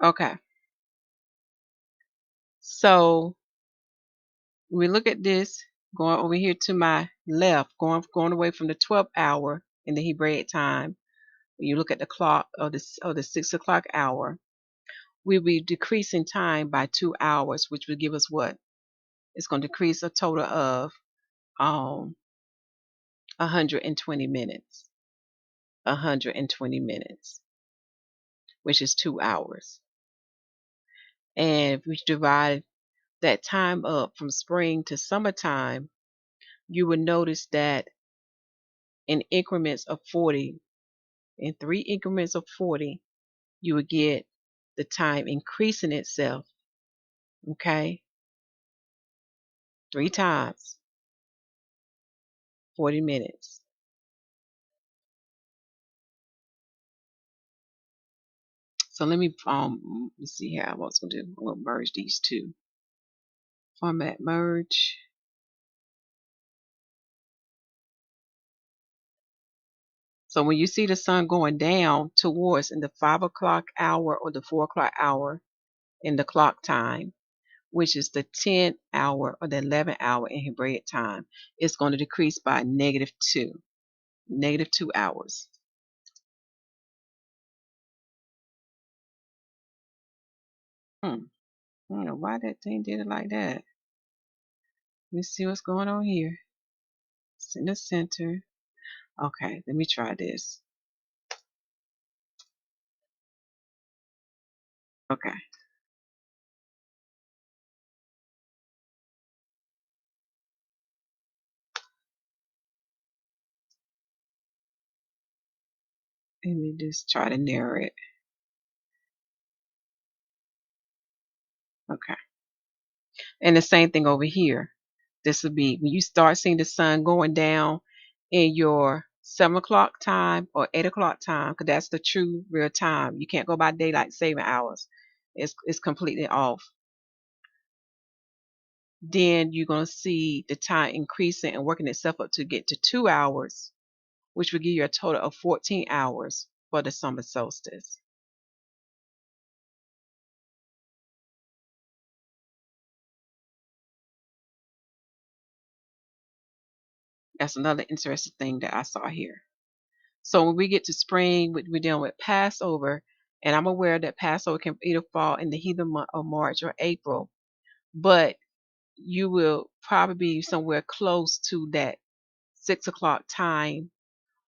Okay. So when we look at this, going over here to my left, going away from the 12th hour in the Hebraic time, when you look at the clock of the 6 o'clock hour, we'll be decreasing time by 2 hours, which will give us what? It's going to decrease a total of 120 minutes. 120 minutes, which is 2 hours. And if we divide that time up from spring to summertime, you will notice that in increments of 40, in 3 increments of 40, you will get the time increasing itself. Okay? 3 times, 40 minutes. So let's see here what I was gonna do. I'm gonna merge these two. Format merge. So when you see the sun going down towards in the 5 o'clock hour or the 4 o'clock hour in the clock time, which is the 10th hour or the 11th hour in Hebraic time, it's going to decrease by -2 hours. I don't know why that thing did it like that. Let me see what's going on here. It's in the center. Okay, let me try this. Okay, let me just try to narrow it. Okay, and the same thing over here. This would be when you start seeing the sun going down in your 7 o'clock time or 8 o'clock time, because that's the true real time. You can't go by daylight saving hours. It's completely off. Then you're gonna see the time increasing and working itself up to get to 2 hours, which will give you a total of 14 hours for the summer solstice. That's another interesting thing that I saw here. So when we get to spring, we're dealing with Passover, and I'm aware that Passover can either fall in the heathen month of March or April, but you will probably be somewhere close to that 6 o'clock time,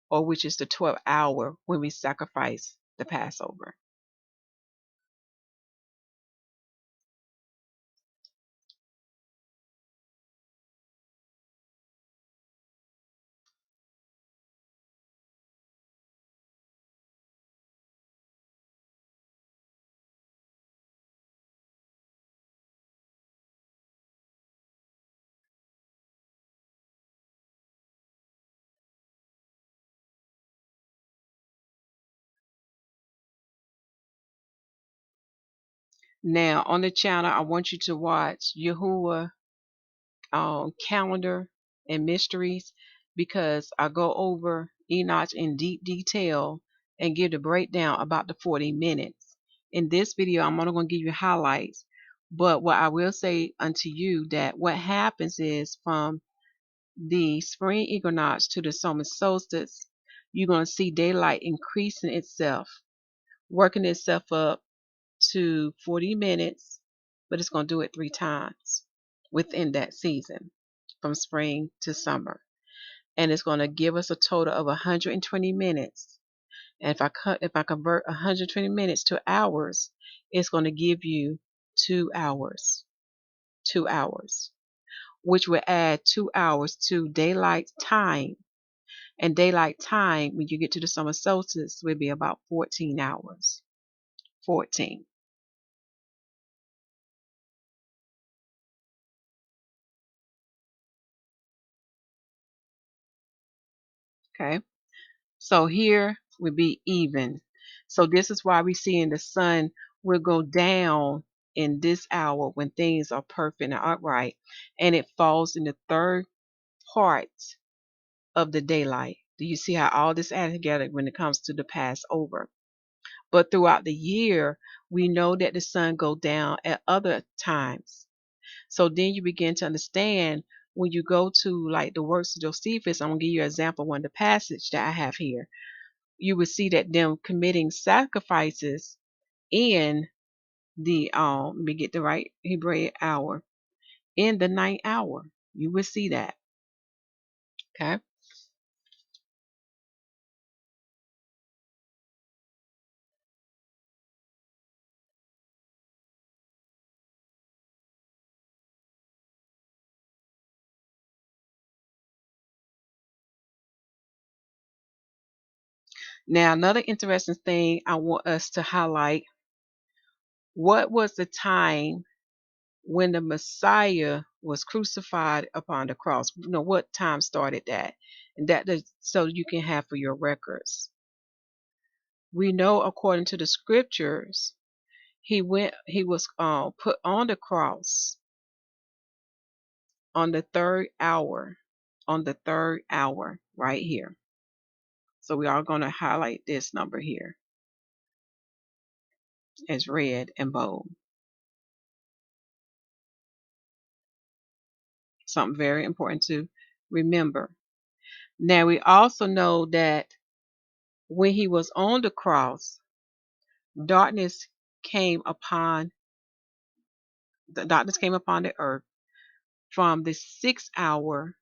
or which is the 12th hour when we sacrifice the Passover. Now on the channel, I want you to watch Yahuwah Calendar and Mysteries, because I go over Enoch in deep detail and give the breakdown about the 40 minutes. In this video, I'm only going to give you highlights, but what I will say unto you that what happens is from the spring equinox to the summer solstice, you're going to see daylight increasing itself, working itself up to 40 minutes, but it's going to do it 3 times within that season from spring to summer. And it's going to give us a total of 120 minutes. And if I convert 120 minutes to hours, it's going to give you 2 hours. 2 hours, which will add 2 hours to daylight time. And daylight time, when you get to the summer solstice, will be about 14 hours. 14. Okay. So here would be even. So this is why we see in the sun will go down in this hour when things are perfect and upright, and it falls in the third part of the daylight. Do you see how all this added together when it comes to the Passover? But throughout the year, we know that the sun go down at other times. So then you begin to understand when you go to like the works of Josephus. I'm gonna give you an example of one of the passage that I have here. You would see that them committing sacrifices in the let me get the right Hebraic hour, in the ninth hour. You would see that. Okay. Now another interesting thing I want us to highlight, what was the time when the Messiah was crucified upon the cross? You know, what time started that? And that is so you can have for your records. we know according to the scriptures, he was put on the cross on the third hour, right here. So we are going to highlight this number here as red and bold. Something very important to remember. Now we also know that when he was on the cross, darkness came upon the earth from the 6th hour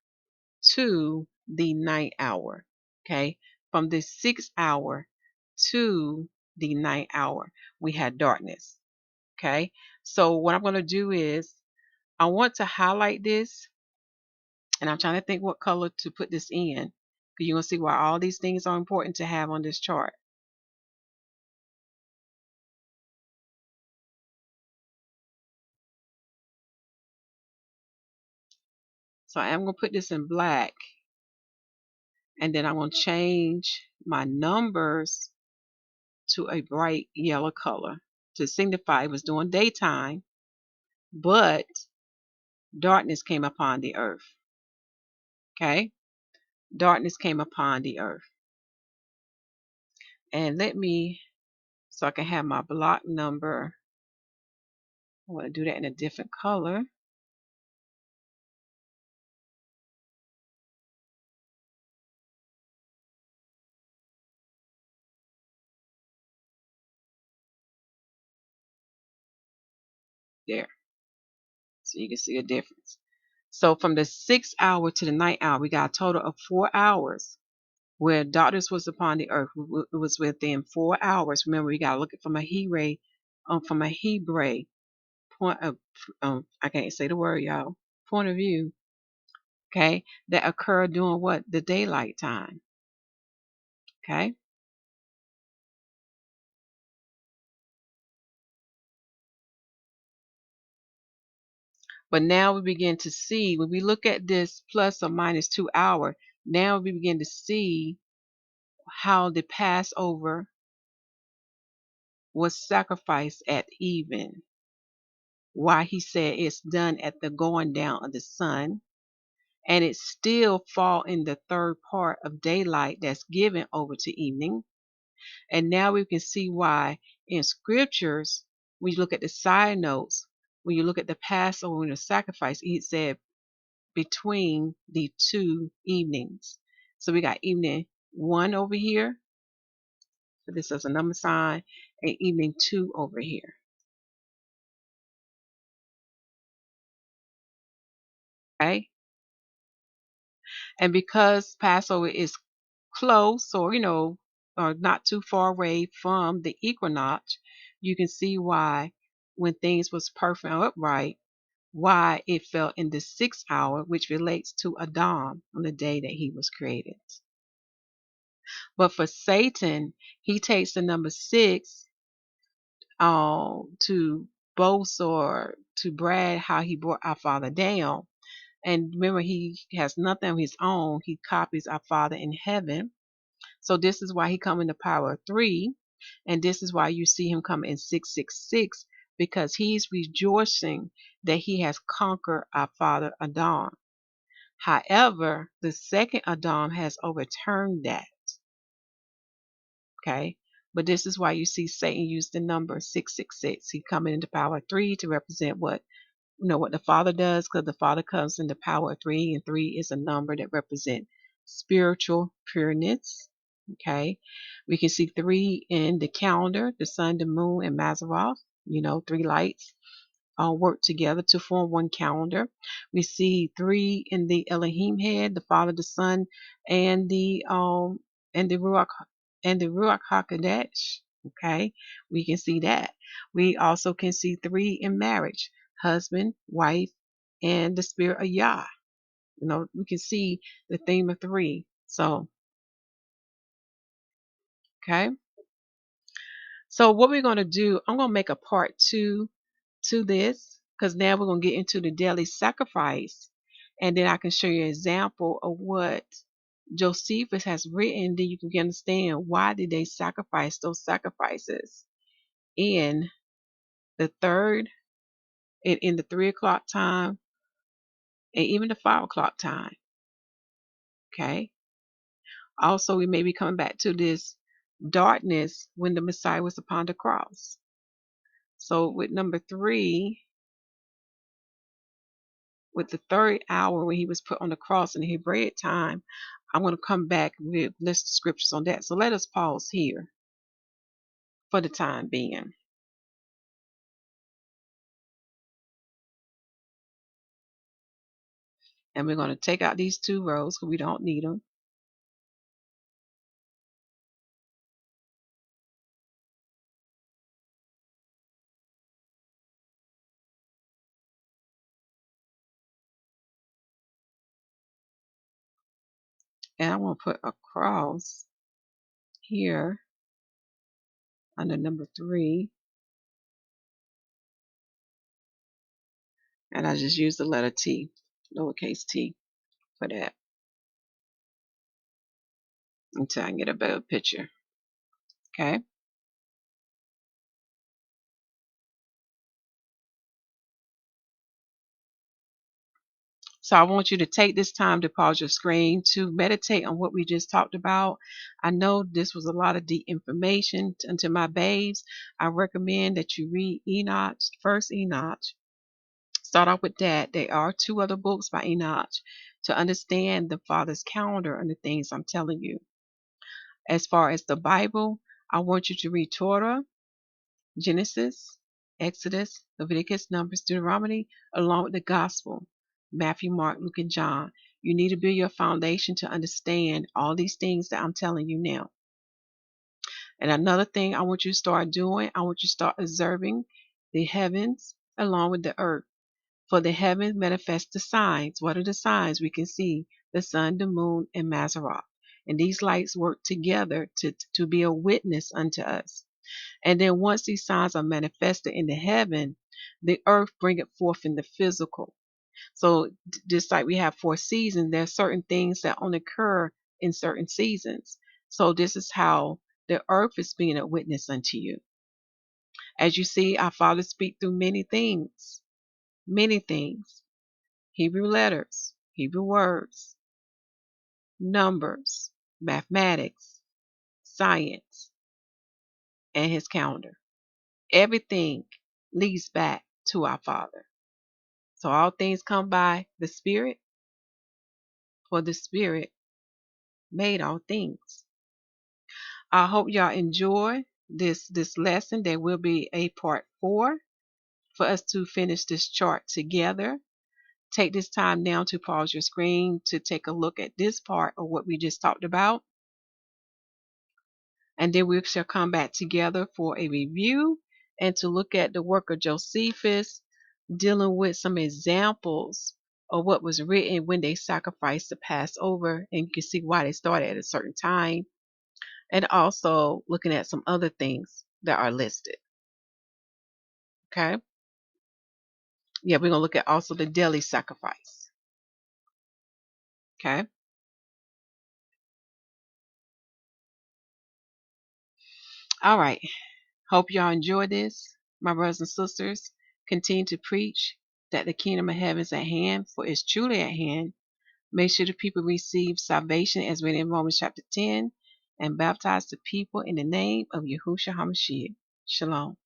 to the 9th hour. Okay, from the 6th hour to the 9th hour, we had darkness. Okay, so what I'm going to do is I want to highlight this, and I'm trying to think what color to put this in, because you're going to see why all these things are important to have on this chart. So I am going to put this in black, and then I'm going to change my numbers to a bright yellow color to signify it was during daytime, but darkness came upon the earth. Okay? Darkness came upon the earth. And so I can have my block number. I want to do that in a different color. There. So you can see a difference. So from the 6th hour to the 9th hour, we got a total of 4 hours where darkness was upon the earth. It was within 4 hours. Remember, we got to look at from a Hebrew point of, I can't say the word, y'all, point of view, okay, that occurred during what? The daylight time, okay? But now we begin to see, when we look at this plus or minus 2 hour, now we begin to see how the Passover was sacrificed at even. Why he said it's done at the going down of the sun, and it still fall in the third part of daylight that's given over to evening. And now we can see why in scriptures, when you look at the side notes, when you look at the Passover and the sacrifice, it said between the two evenings. So we got evening 1 over here. So this is a number sign, and evening 2 over here. Okay. And because Passover is close, or or not too far away from the equinox, you can see why when things was perfect and upright, why it fell in the 6th hour, which relates to Adam on the day that he was created. But for Satan, he takes the number 6 to boast or to brag how he brought our Father down. And remember, he has nothing of his own. He copies our Father in heaven. So this is why he come in the power of 3. And this is why you see him come in 666, because he's rejoicing that he has conquered our father Adam. However, the second Adam has overturned that. Okay. But this is why you see Satan use the number 666. He coming into power of 3 to represent what what the Father does, because the Father comes in the power of 3, and 3 is a number that represents spiritual pureness. Okay, we can see 3 in the calendar, the sun, the moon, and Mazzaroth. 3 lights all work together to form one calendar. We see 3 in the Elohim head, the Father, the Son, and the Ruach Hakodesh. Okay, we can see that. We also can see 3 in marriage, husband, wife, and the spirit of Yah. We can see the theme of 3. So, okay. So what we're going to do, I'm going to make a part 2 to this, because now we're going to get into the daily sacrifice, and then I can show you an example of what Josephus has written, then you can understand why did they sacrifice those sacrifices in the third, in the 3 o'clock time, and even the 5 o'clock time. Okay. Also, we may be coming back to this darkness when the Messiah was upon the cross. So with number 3, with the third hour when he was put on the cross in the Hebraic time, I'm going to come back with list of scriptures on that. So let us pause here for the time being. And we're going to take out these 2 rows because we don't need them. And I'm going to put a cross here under number 3. And I just use the letter T, lowercase t, for that until I get a better picture. Okay. So I want you to take this time to pause your screen to meditate on what we just talked about. I know this was a lot of deep information. And to my babes, I recommend that you read Enoch, first Enoch. Start off with that. There are 2 other books by Enoch to understand the Father's calendar and the things I'm telling you. As far as the Bible, I want you to read Torah, Genesis, Exodus, Leviticus, Numbers, Deuteronomy, along with the Gospel, Matthew, Mark, Luke, and John. You need to build your foundation to understand all these things that I'm telling you now. And another thing I want you to start doing, I want you to start observing the heavens along with the earth. For the heavens manifest the signs. What are the signs? We can see the sun, the moon, and Mazzaroth. And these lights work together to be a witness unto us. And then once these signs are manifested in the heaven, the earth bring it forth in the physical. So just like we have 4 seasons, there are certain things that only occur in certain seasons. So this is how the earth is being a witness unto you. As you see, our Father speak through many things, many things. Hebrew letters, Hebrew words, numbers, mathematics, science, and his calendar. Everything leads back to our Father. So all things come by the Spirit, for the Spirit made all things. I hope y'all enjoy this lesson. There will be a part 4 for us to finish this chart together. Take this time now to pause your screen to take a look at this part of what we just talked about. And then we shall come back together for a review and to look at the work of Josephus, dealing with some examples of what was written when they sacrificed the Passover, and you can see why they started at a certain time, and also looking at some other things that are listed. Okay. Yeah, we're going to look at also the daily sacrifice. Okay. All right. Hope y'all enjoy this. My brothers and sisters, continue to preach that the kingdom of heaven is at hand, for it's truly at hand. Make sure the people receive salvation as written in Romans chapter 10 and baptize the people in the name of Yahusha HaMashiach. Shalom.